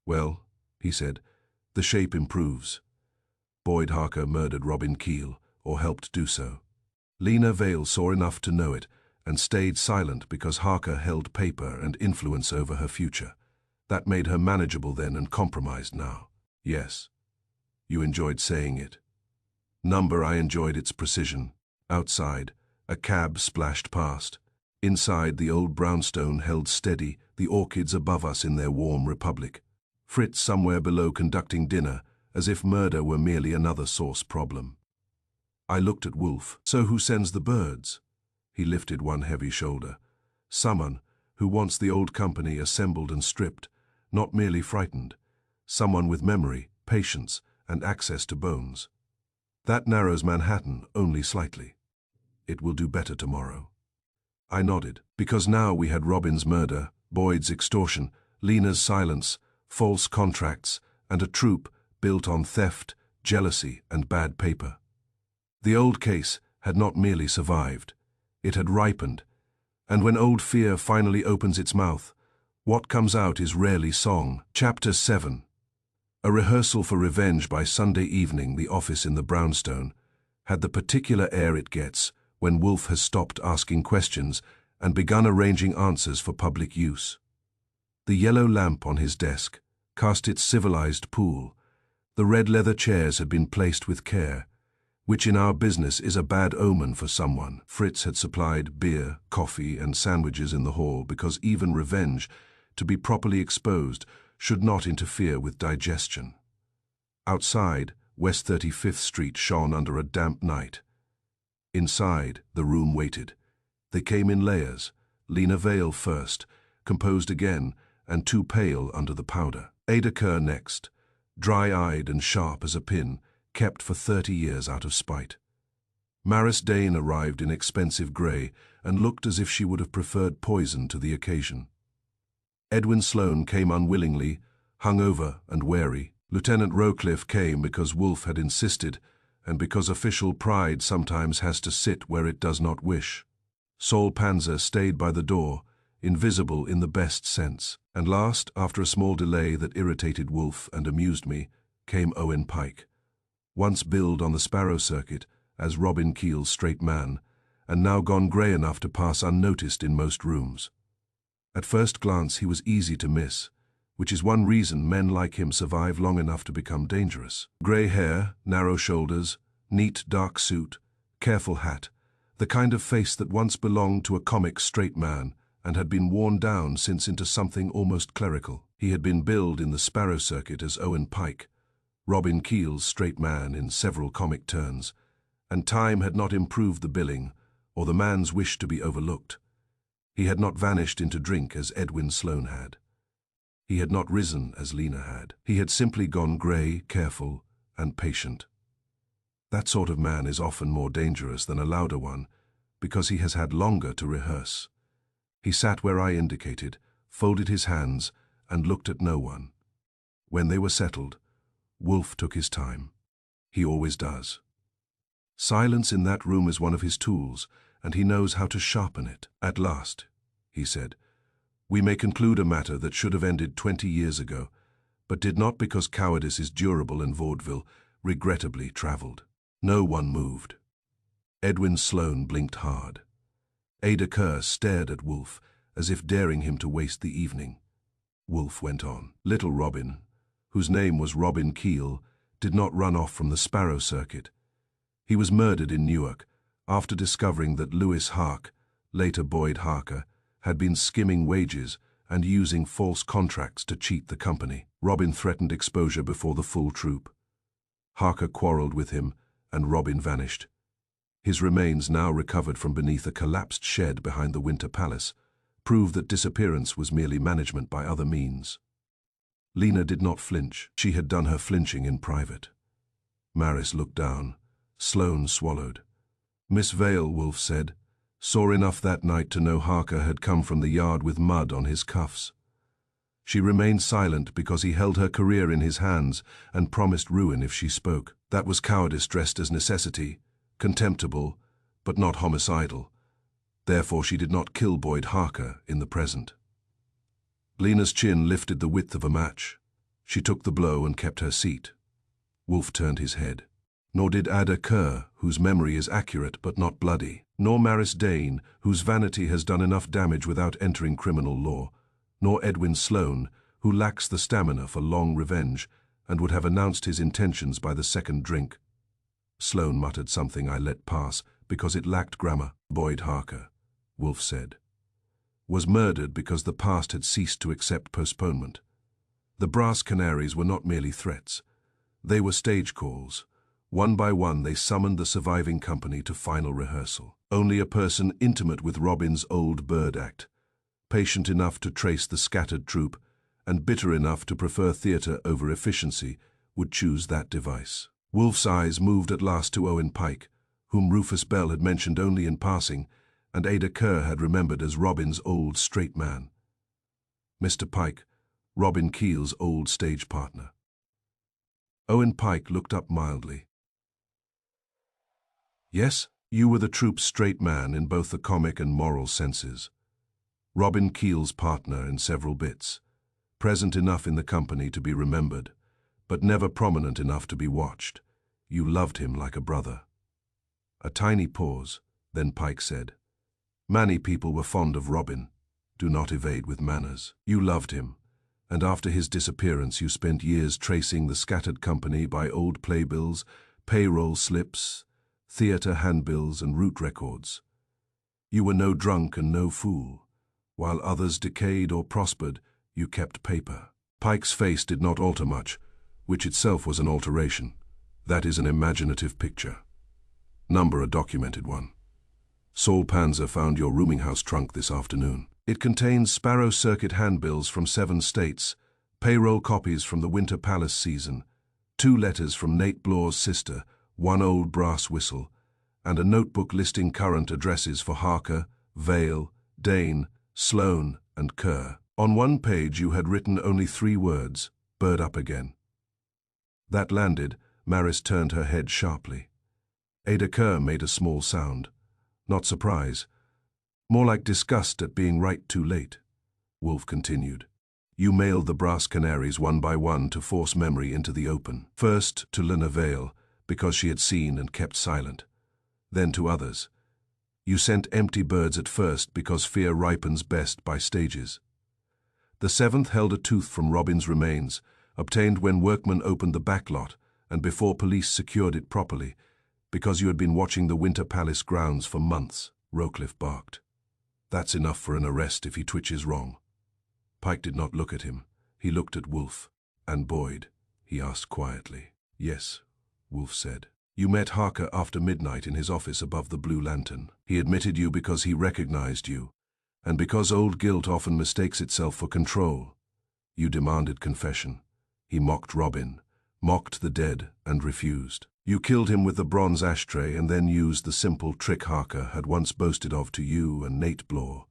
"Well," he said, "the shape improves. Boyd Harker murdered Robin Keel, or helped do so. Lina Vale saw enough to know it and stayed silent because Harker held paper and influence over her future. That made her manageable then and compromised now. Yes. You enjoyed saying it. Number, I enjoyed its precision. Outside, a cab splashed past. Inside, the old brownstone held steady, the orchids above us in their warm republic. Fritz somewhere below conducting dinner, as if murder were merely another source problem. I looked at Wolfe. "So who sends the birds?" He lifted one heavy shoulder. "Someone who wants the old company assembled and stripped, not merely frightened. Someone with memory, patience, and access to bones. That narrows Manhattan only slightly. It will do better tomorrow." I nodded, because now we had Robin's murder, Boyd's extortion, Lina's silence, false contracts, and a troupe built on theft, jealousy, and bad paper. The old case had not merely survived, it had ripened, and when old fear finally opens its mouth, what comes out is rarely song. Chapter 7. A rehearsal for revenge by Sunday evening, the office in the brownstone, had the particular air it gets when Wolfe has stopped asking questions and begun arranging answers for public use. The yellow lamp on his desk cast its civilized pool. The red leather chairs had been placed with care, which in our business is a bad omen for someone. Fritz had supplied beer, coffee, and sandwiches in the hall because even revenge, to be properly exposed, should not interfere with digestion. Outside, West 35th Street shone under a damp night. Inside, the room waited. They came in layers, Lina Vale first, composed again, and too pale under the powder. Ada Kerr next, dry-eyed and sharp as a pin, kept for 30 years out of spite. Maris Dane arrived in expensive grey and looked as if she would have preferred poison to the occasion. Edwin Sloane came unwillingly, hungover and wary. Lieutenant Rowcliffe came because Wolfe had insisted, and because official pride sometimes has to sit where it does not wish. Saul Panzer stayed by the door, invisible in the best sense. And last, after a small delay that irritated Wolfe and amused me, came Owen Pike, once billed on the Sparrow circuit as Robin Keel's straight man, and now gone grey enough to pass unnoticed in most rooms. At first glance he was easy to miss, which is one reason men like him survive long enough to become dangerous. Grey hair, narrow shoulders, neat dark suit, careful hat, the kind of face that once belonged to a comic straight man and had been worn down since into something almost clerical. He had been billed in the Sparrow circuit as Owen Pike, Robin Keel's straight man in several comic turns, and time had not improved the billing or the man's wish to be overlooked. He had not vanished into drink as Edwin Sloane had. He had not risen as Lena had. He had simply gone grey, careful, and patient. That sort of man is often more dangerous than a louder one, because he has had longer to rehearse. He sat where I indicated, folded his hands, and looked at no one. When they were settled, Wolfe took his time. He always does. Silence in that room is one of his tools, and he knows how to sharpen it. At last, he said, we may conclude a matter that should have ended 20 years ago, but did not because cowardice is durable and vaudeville regrettably travelled. No one moved. Edwin Sloane blinked hard. Ada Kerr stared at Wolfe, as if daring him to waste the evening. Wolfe went on. Little Robin, whose name was Robin Keel, did not run off from the Sparrow circuit. He was murdered in Newark, after discovering that Lewis Hark, later Boyd Harker, had been skimming wages and using false contracts to cheat the company. Robin threatened exposure before the full troop. Harker quarreled with him, and Robin vanished. His remains, now recovered from beneath a collapsed shed behind the Winter Palace, prove that disappearance was merely management by other means. Lena did not flinch. She had done her flinching in private. Maris looked down. Sloane swallowed. Miss Vale, Wolfe said, saw enough that night to know Harker had come from the yard with mud on his cuffs. She remained silent because he held her career in his hands and promised ruin if she spoke. That was cowardice dressed as necessity, contemptible, but not homicidal. Therefore she did not kill Boyd Harker in the present. Lena's chin lifted the width of a match. She took the blow and kept her seat. Wolfe turned his head. Nor did Ada Kerr, whose memory is accurate but not bloody, nor Maris Dane, whose vanity has done enough damage without entering criminal law, nor Edwin Sloane, who lacks the stamina for long revenge and would have announced his intentions by the second drink. Sloane muttered something I let pass because it lacked grammar. Boyd Harker, Wolfe said, was murdered because the past had ceased to accept postponement. The brass canaries were not merely threats. They were stage calls. One by one they summoned the surviving company to final rehearsal. Only a person intimate with Robin's old bird act, patient enough to trace the scattered troupe, and bitter enough to prefer theatre over efficiency, would choose that device. Wolfe's eyes moved at last to Owen Pike, whom Rufus Bell had mentioned only in passing, and Ada Kerr had remembered as Robin's old straight man. Mr. Pike, Robin Keel's old stage partner. Owen Pike looked up mildly. Yes, you were the troupe's straight man in both the comic and moral senses. Robin Keel's partner in several bits, present enough in the company to be remembered, but never prominent enough to be watched. You loved him like a brother. A tiny pause, then Pike said, Many people were fond of Robin. Do not evade with manners. You loved him, and after his disappearance you spent years tracing the scattered company by old playbills, payroll slips, theatre handbills and route records. You were no drunk and no fool. While others decayed or prospered, you kept paper. Pike's face did not alter much, which itself was an alteration. That is an imaginative picture. Number a documented one. Saul Panzer found your rooming house trunk this afternoon. It contains Sparrow Circuit handbills from 7 states, Payroll copies from the Winter Palace season, 2 letters from Nate Blaw's sister, 1 old brass whistle, and a notebook listing current addresses for Harker, Vale, Dane, Sloane, and Kerr. On one page you had written only 3 words, "Bird up again." That landed, Maris turned her head sharply. Ada Kerr made a small sound. Not surprise. More like disgust at being right too late. Wolfe continued. You mailed the brass canaries one by one to force memory into the open. First to Lena Vale, because she had seen and kept silent. Then to others. You sent empty birds at first because fear ripens best by stages. The 7th held a tooth from Robin's remains, obtained when workmen opened the back lot and before police secured it properly, because you had been watching the Winter Palace grounds for months, Rowcliffe barked. That's enough for an arrest if he twitches wrong. Pike did not look at him. He looked at Wolfe. And Boyd? He asked quietly. Yes, Wolfe said. You met Harker after midnight in his office above the Blue Lantern. He admitted you because he recognized you, and because old guilt often mistakes itself for control. You demanded confession. He mocked Robin, mocked the dead, and refused. You killed him with the bronze ashtray and then used the simple trick Harker had once boasted of to you and Nate Blaw,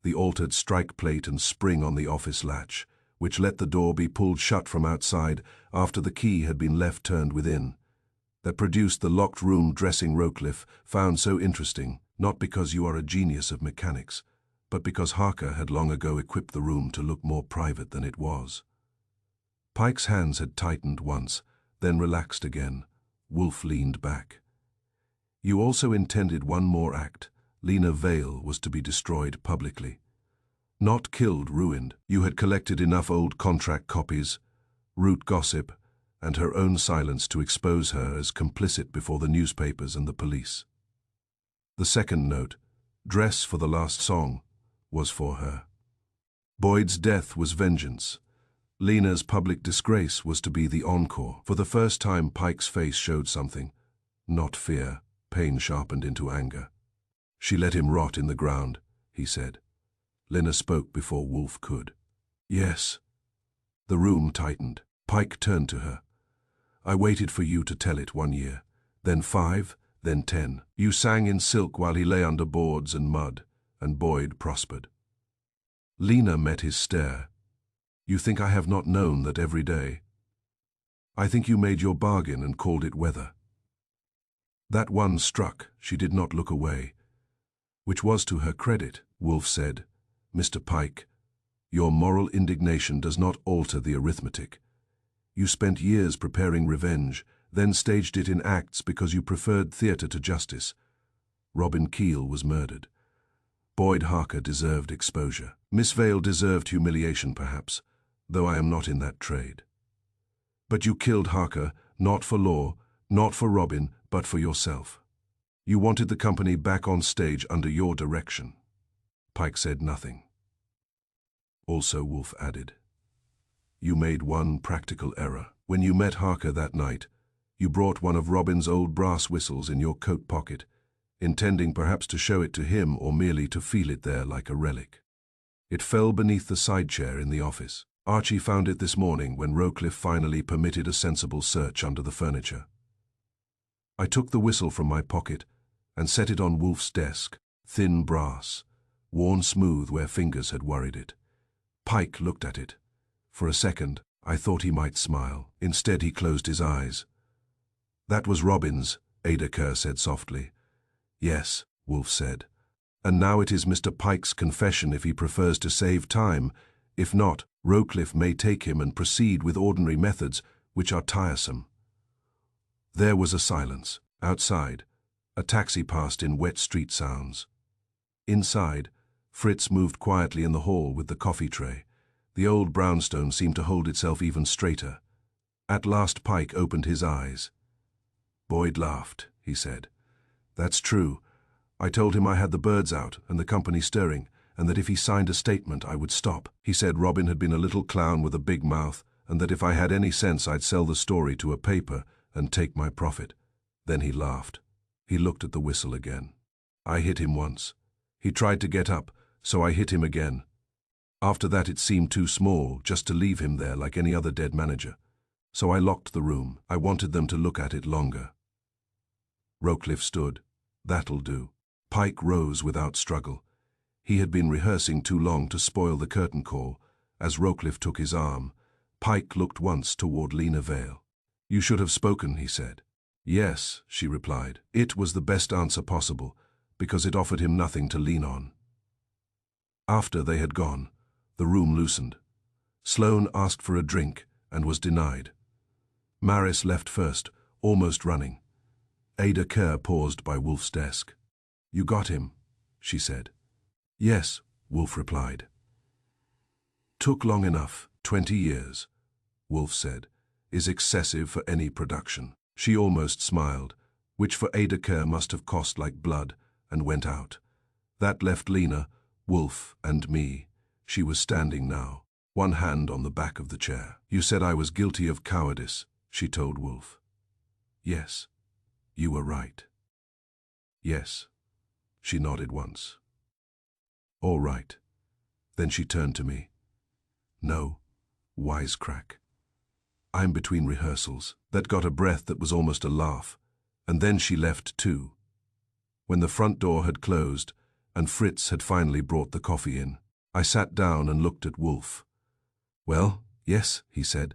the altered strike plate and spring on the office latch, which let the door be pulled shut from outside after the key had been left turned within, that produced the locked room dressing Rowcliffe found so interesting, not because you are a genius of mechanics, but because Harker had long ago equipped the room to look more private than it was. Pike's hands had tightened once, then relaxed again. Wolfe leaned back. You also intended one more act. Lena Vale was to be destroyed publicly. Not killed, ruined. You had collected enough old contract copies, root gossip, and her own silence to expose her as complicit before the newspapers and the police. The second note, dress for the last song, was for her. Boyd's death was vengeance. Lena's public disgrace was to be the encore. For the first time, Pike's face showed something. Not fear, pain sharpened into anger. She let him rot in the ground, he said. Lena spoke before Wolfe could. Yes. The room tightened. Pike turned to her. I waited for you to tell it 1 year, then 5, then 10. You sang in silk while he lay under boards and mud, and Boyd prospered. Lena met his stare. You think I have not known that every day? I think you made your bargain and called it weather. That one struck, she did not look away. Which was to her credit, Wolfe said. Mr. Pike, your moral indignation does not alter the arithmetic. You spent years preparing revenge, then staged it in acts because you preferred theatre to justice. Robin Keel was murdered. Boyd Harker deserved exposure. Miss Vale deserved humiliation, perhaps, though I am not in that trade. But you killed Harker, not for law, not for Robin, but for yourself. You wanted the company back on stage under your direction. Pike said nothing. Also, Wolfe added, you made one practical error. When you met Harker that night, you brought one of Robin's old brass whistles in your coat pocket, intending perhaps to show it to him or merely to feel it there like a relic. It fell beneath the side chair in the office. Archie found it this morning when Rowcliffe finally permitted a sensible search under the furniture. I took the whistle from my pocket and set it on Wolfe's desk, thin brass, worn smooth where fingers had worried it. Pike looked at it. For a second, I thought he might smile. Instead, he closed his eyes. That was Robin's, Ada Kerr said softly. Yes, Wolfe said. And now it is Mr. Pike's confession if he prefers to save time. If not, Rowcliffe may take him and proceed with ordinary methods, which are tiresome. There was a silence. Outside, a taxi passed in wet street sounds. Inside, Fritz moved quietly in the hall with the coffee tray. The old brownstone seemed to hold itself even straighter. At last Pike opened his eyes. Boyd laughed, he said. That's true. I told him I had the birds out and the company stirring, and that if he signed a statement I would stop. He said Robin had been a little clown with a big mouth, and that if I had any sense I'd sell the story to a paper and take my profit. Then he laughed. He looked at the whistle again. I hit him once. He tried to get up, so I hit him again. After that it seemed too small just to leave him there like any other dead manager. So I locked the room. I wanted them to look at it longer. Rowcliffe stood. That'll do. Pike rose without struggle. He had been rehearsing too long to spoil the curtain call. As Rowcliffe took his arm, Pike looked once toward Lena Vale. "You should have spoken," he said. "Yes," she replied. It was the best answer possible, because it offered him nothing to lean on. After they had gone, the room loosened. Sloane asked for a drink and was denied. Maris left first, almost running. Ada Kerr paused by Wolfe's desk. "You got him," she said. "Yes," Wolfe replied. "Took long enough, 20 years, Wolfe said, "is excessive for any production." She almost smiled, which for Ada Kerr must have cost like blood, and went out. That left Lena, Wolfe, and me. She was standing now, one hand on the back of the chair. "You said I was guilty of cowardice," she told Wolfe. "Yes, you were right." "Yes," she nodded once. "All right." Then she turned to me. "No, wisecrack. I'm between rehearsals." That got a breath that was almost a laugh, and then she left too. When the front door had closed, and Fritz had finally brought the coffee in, I sat down and looked at Wolfe. "Well, yes," he said.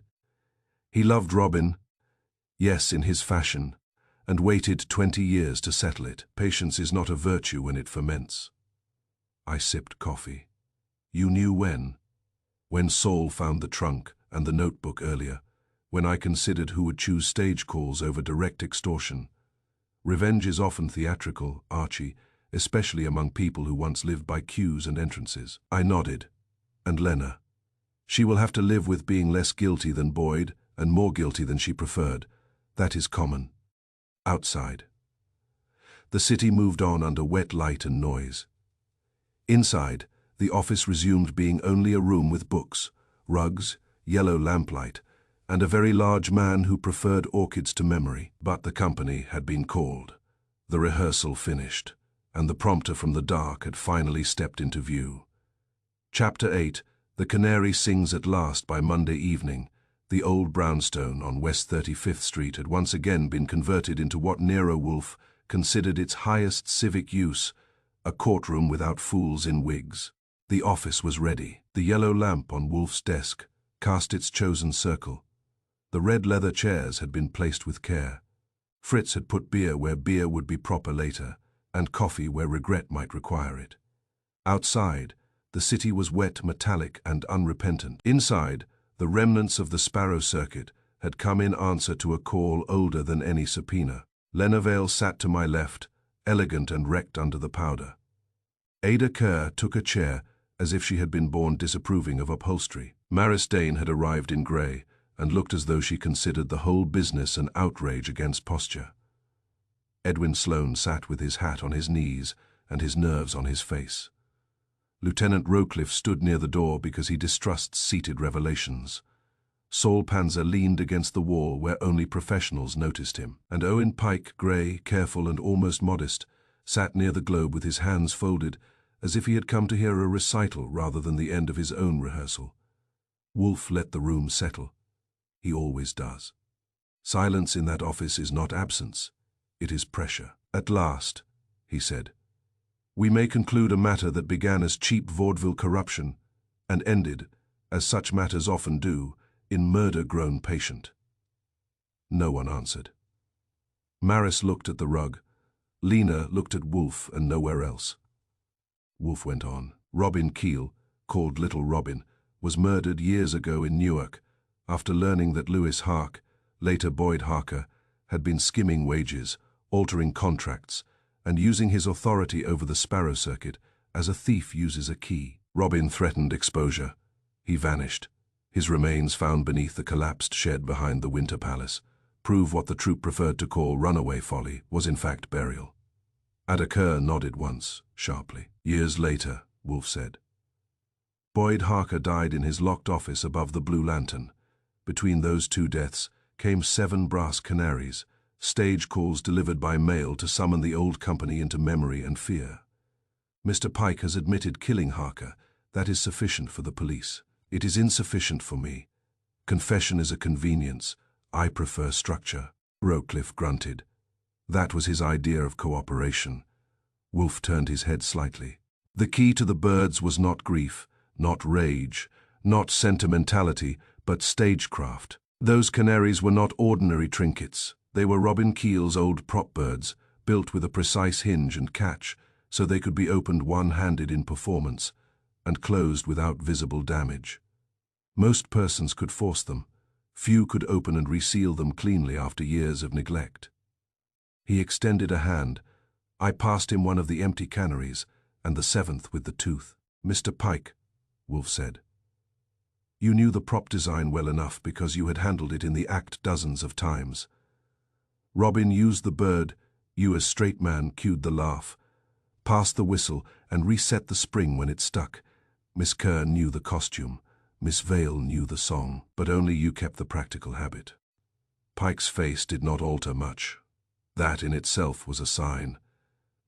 "He loved Robin, yes, in his fashion, and waited 20 years to settle it. Patience is not a virtue when it ferments." I sipped coffee. "You knew when?" "When Saul found the trunk and the notebook earlier, when I considered who would choose stage calls over direct extortion. Revenge is often theatrical, Archie, especially among people who once lived by cues and entrances." I nodded. "And Lena? She will have to live with being less guilty than Boyd and more guilty than she preferred. That is common." Outside. The city moved on under wet light and noise. Inside, the office resumed being only a room with books, rugs, yellow lamplight, and a very large man who preferred orchids to memory. But the company had been called, the rehearsal finished, and the prompter from the dark had finally stepped into view. Chapter 8, The Canary Sings at Last. By Monday evening, the old brownstone on West 35th Street had once again been converted into what Nero Wolfe considered its highest civic use, a courtroom without fools in wigs. The office was ready. The yellow lamp on Wolfe's desk cast its chosen circle. The red leather chairs had been placed with care. Fritz had put beer where beer would be proper later, and coffee where regret might require it. Outside, the city was wet, metallic, and unrepentant. Inside, the remnants of the Sparrow Circuit had come in answer to a call older than any subpoena. Lena Vale sat to my left, elegant and wrecked under the powder. Ada Kerr took a chair as if she had been born disapproving of upholstery. Maris Dane had arrived in grey and looked as though she considered the whole business an outrage against posture. Edwin Sloane sat with his hat on his knees and his nerves on his face. Lieutenant Rowcliffe stood near the door because he distrusts seated revelations. Saul Panzer leaned against the wall where only professionals noticed him, and Owen Pike, grey, careful and almost modest, sat near the globe with his hands folded, as if he had come to hear a recital rather than the end of his own rehearsal. Wolfe let the room settle. He always does. Silence in that office is not absence, it is pressure. "At last," he said, "we may conclude a matter that began as cheap vaudeville corruption and ended, as such matters often do, in murder grown patient." No one answered. Maris looked at the rug. Lena looked at Wolfe and nowhere else. Wolfe went on. "Robin Keel, called Little Robin, was murdered years ago in Newark after learning that Lewis Hark, later Boyd Harker, had been skimming wages, altering contracts, and using his authority over the Sparrow Circuit as a thief uses a key. Robin threatened exposure. He vanished. His remains found beneath the collapsed shed behind the Winter Palace prove what the troupe preferred to call runaway folly was in fact burial." Ada Kerr nodded once, sharply. "Years later," Wolfe said. "Boyd Harker died in his locked office above the Blue Lantern. Between those two deaths came 7 brass canaries, stage calls delivered by mail to summon the old company into memory and fear. Mr. Pike has admitted killing Harker, That is sufficient for the police. It is insufficient for me. Confession is a convenience. I prefer structure." Rowcliffe grunted. That was his idea of cooperation. Wolfe turned his head slightly. The key to the birds was not grief, not rage, not sentimentality, but stagecraft. Those canaries were not ordinary trinkets. They were Robin Keel's old prop birds, built with a precise hinge and catch, so they could be opened one-handed in performance, and closed without visible damage. Most persons could force them. Few could open and reseal them cleanly after years of neglect. He extended a hand. I passed him one of the empty canaries, and the seventh with the tooth. "Mr. Pike," Wolfe said. "You knew the prop design well enough because you had handled it in the act dozens of times. Robin used the bird, you as straight man cued the laugh, passed the whistle and reset the spring when it stuck. Miss Kerr knew the costume, Miss Vale knew the song, but only you kept the practical habit." Pike's face did not alter much. That in itself was a sign.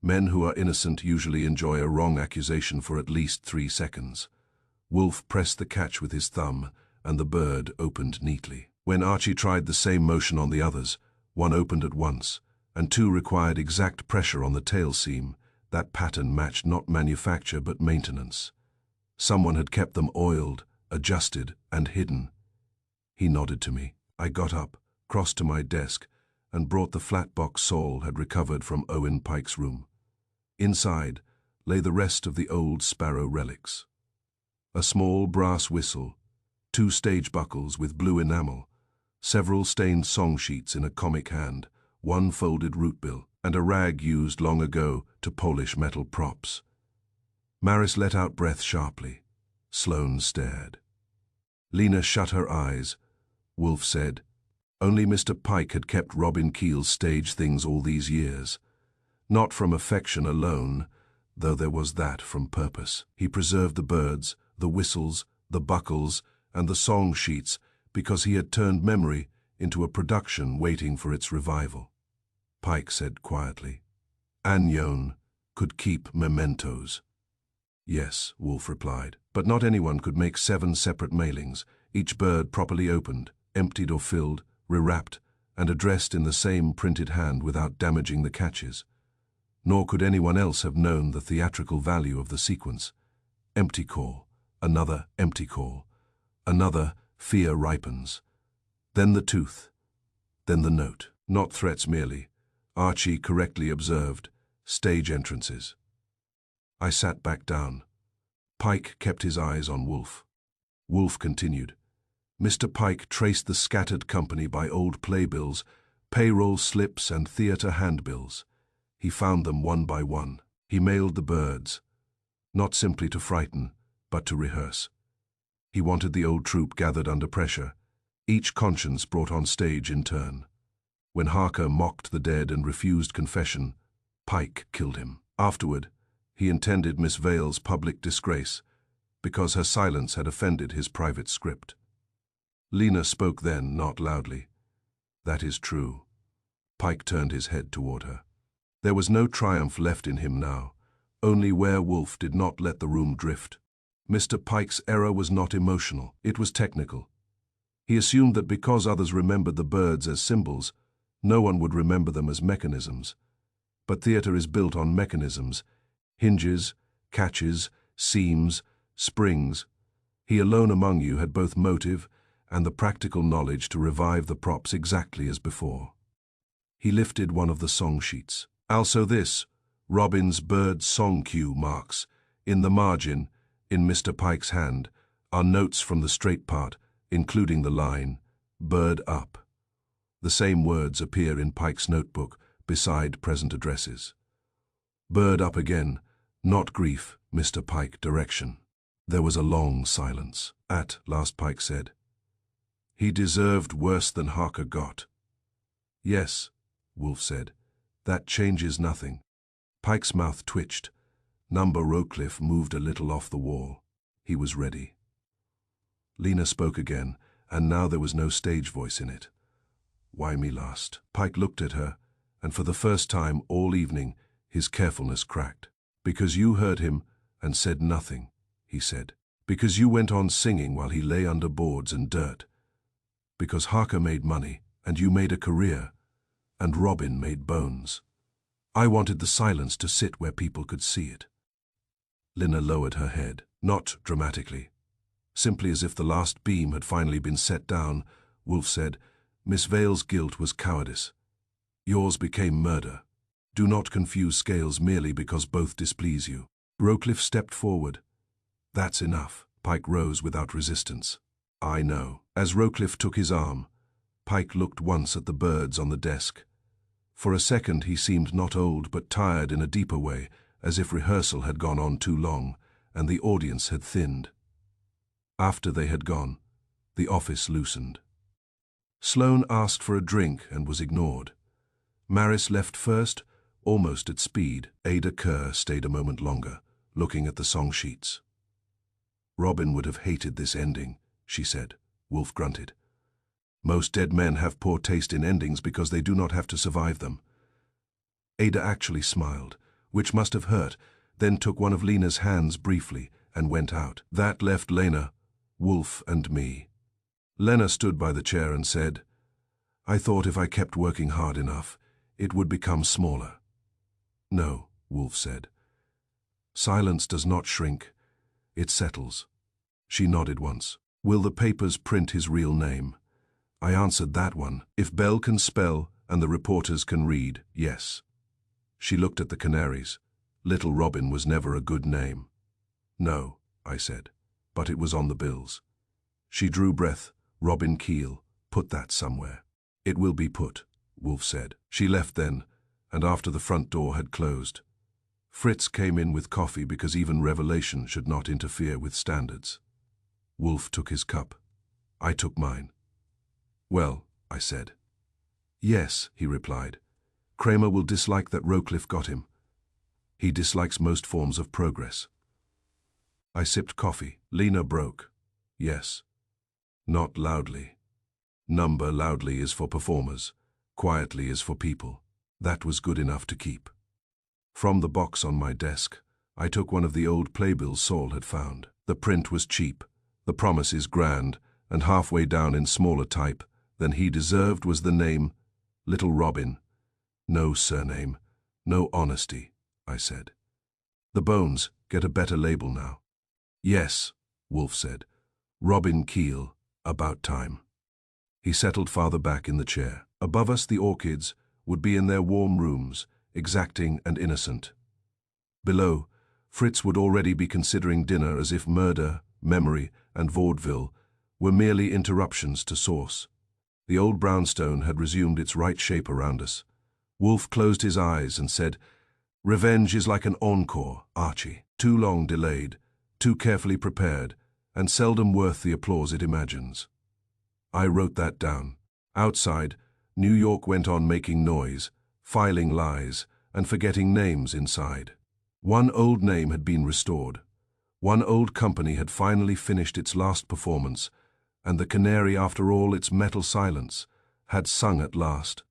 Men who are innocent usually enjoy a wrong accusation for at least 3 seconds. Wolfe pressed the catch with his thumb, and the bird opened neatly. When Archie tried the same motion on the others, one opened at once, and 2 required exact pressure on the tail seam. That pattern matched not manufacture but maintenance. Someone had kept them oiled, adjusted, and hidden. He nodded to me. I got up, crossed to my desk, and brought the flat box Saul had recovered from Owen Pike's room. Inside lay the rest of the old Sparrow relics. A small brass whistle, 2 stage buckles with blue enamel, several stained song sheets in a comic hand, 1 folded root bill, and a rag used long ago to polish metal props. Maris let out breath sharply. Sloane stared. Lena shut her eyes. Wolfe said, "Only Mr. Pike had kept Robin Keel's stage things all these years. Not from affection alone, though there was that from purpose. He preserved the birds, the whistles, the buckles, and the song sheets because he had turned memory into a production waiting for its revival." Pike said quietly, "Agnon could keep mementos." "Yes," Wolfe replied, "but not anyone could make 7 separate mailings, each bird properly opened, emptied or filled, rewrapped, and addressed in the same printed hand without damaging the catches. Nor could anyone else have known the theatrical value of the sequence. Empty call, another empty call, another fear ripens. Then the tooth, then the note. Not threats merely. Archie correctly observed, stage entrances." I sat back down. Pike kept his eyes on Wolfe. Wolfe continued. "Mr. Pike traced the scattered company by old playbills, payroll slips and theatre handbills. He found them one by one. He mailed the birds, not simply to frighten, but to rehearse. He wanted the old troupe gathered under pressure, each conscience brought on stage in turn. When Harker mocked the dead and refused confession, Pike killed him. Afterward, he intended Miss Vale's public disgrace, because her silence had offended his private script. Lena spoke then, not loudly. "That is true." Pike turned his head toward her. There was no triumph left in him now, only where Wolfe did not let the room drift. Mr. Pike's error was not emotional, it was technical. He assumed that because others remembered the birds as symbols, no one would remember them as mechanisms. But theatre is built on mechanisms, hinges, catches, seams, springs. He alone among you had both motive and the practical knowledge to revive the props exactly as before. He lifted one of the song sheets. Also this, Robin's bird song cue marks. In the margin, in Mr. Pike's hand, are notes from the straight part, including the line, "Bird up." The same words appear in Pike's notebook beside present addresses. "Bird up again, not grief, Mr. Pike direction." There was a long silence. At last Pike said, "He deserved worse than Harker got." "Yes," Wolfe said, "that changes nothing." Pike's mouth twitched. Number Rowcliffe moved a little off the wall. He was ready. Lena spoke again, and now there was no stage voice in it. "Why me last?" Pike looked at her, and for the first time all evening his carefulness cracked. "Because you heard him and said nothing," he said. Because you went on singing while he lay under boards and dirt. Because Harker made money, and you made a career, and Robin made bones. I wanted the silence to sit where people could see it. Lina lowered her head, not dramatically. Simply as if the last beam had finally been set down, Wolfe said, "Miss Vale's guilt was cowardice. Yours became murder. Do not confuse scales merely because both displease you." Rowcliffe stepped forward. "That's enough." Pike rose without resistance. "I know." As Rowcliffe took his arm, Pike looked once at the birds on the desk. For a second he seemed not old but tired in a deeper way, as if rehearsal had gone on too long, and the audience had thinned. After they had gone, the office loosened. Sloane asked for a drink and was ignored. Maris left first, almost at speed. Ada Kerr stayed a moment longer, looking at the song sheets. "Robin would have hated this ending," she said. Wolfe grunted. "Most dead men have poor taste in endings because they do not have to survive them." Ada actually smiled, which must have hurt, then took one of Lena's hands briefly and went out. That left Lena, Wolfe and me. Lena stood by the chair and said, "I thought if I kept working hard enough, it would become smaller." "No," Wolfe said. "Silence does not shrink. It settles." She nodded once. "Will the papers print his real name?" I answered that one. "If Bell can spell and the reporters can read, yes." She looked at the Canaries. Little Robin was never a good name. "No," I said, "but it was on the bills." She drew breath. "Robin Keel, put that somewhere." "It will be put," Wolfe said. She left then, and after the front door had closed. Fritz came in with coffee because even revelation should not interfere with standards. Wolfe took his cup. I took mine. "Well," I said. "Yes," he replied. "Kramer will dislike that Rowcliffe got him. He dislikes most forms of progress." I sipped coffee. Lena broke. "Yes. Not loudly. Number loudly is for performers. Quietly is for people." That was good enough to keep. From the box on my desk, I took one of the old playbills Saul had found. The print was cheap, the promises grand, and halfway down in smaller type than he deserved was the name, Little Robin. No surname, no honesty, I said. "The bones get a better label now." "Yes," Wolfe said. "Robin Keel, about time." He settled farther back in the chair. Above us the orchids would be in their warm rooms, exacting and innocent. Below, Fritz would already be considering dinner as if murder, memory, and vaudeville were merely interruptions to source. The old brownstone had resumed its right shape around us. Wolfe closed his eyes and said, "Revenge is like an encore, Archie. Too long delayed, too carefully prepared, and seldom worth the applause it imagines." I wrote that down. Outside, New York went on making noise, filing lies, and forgetting names inside. One old name had been restored. One old company had finally finished its last performance, and the Canary, after all its metal silence, had sung at last.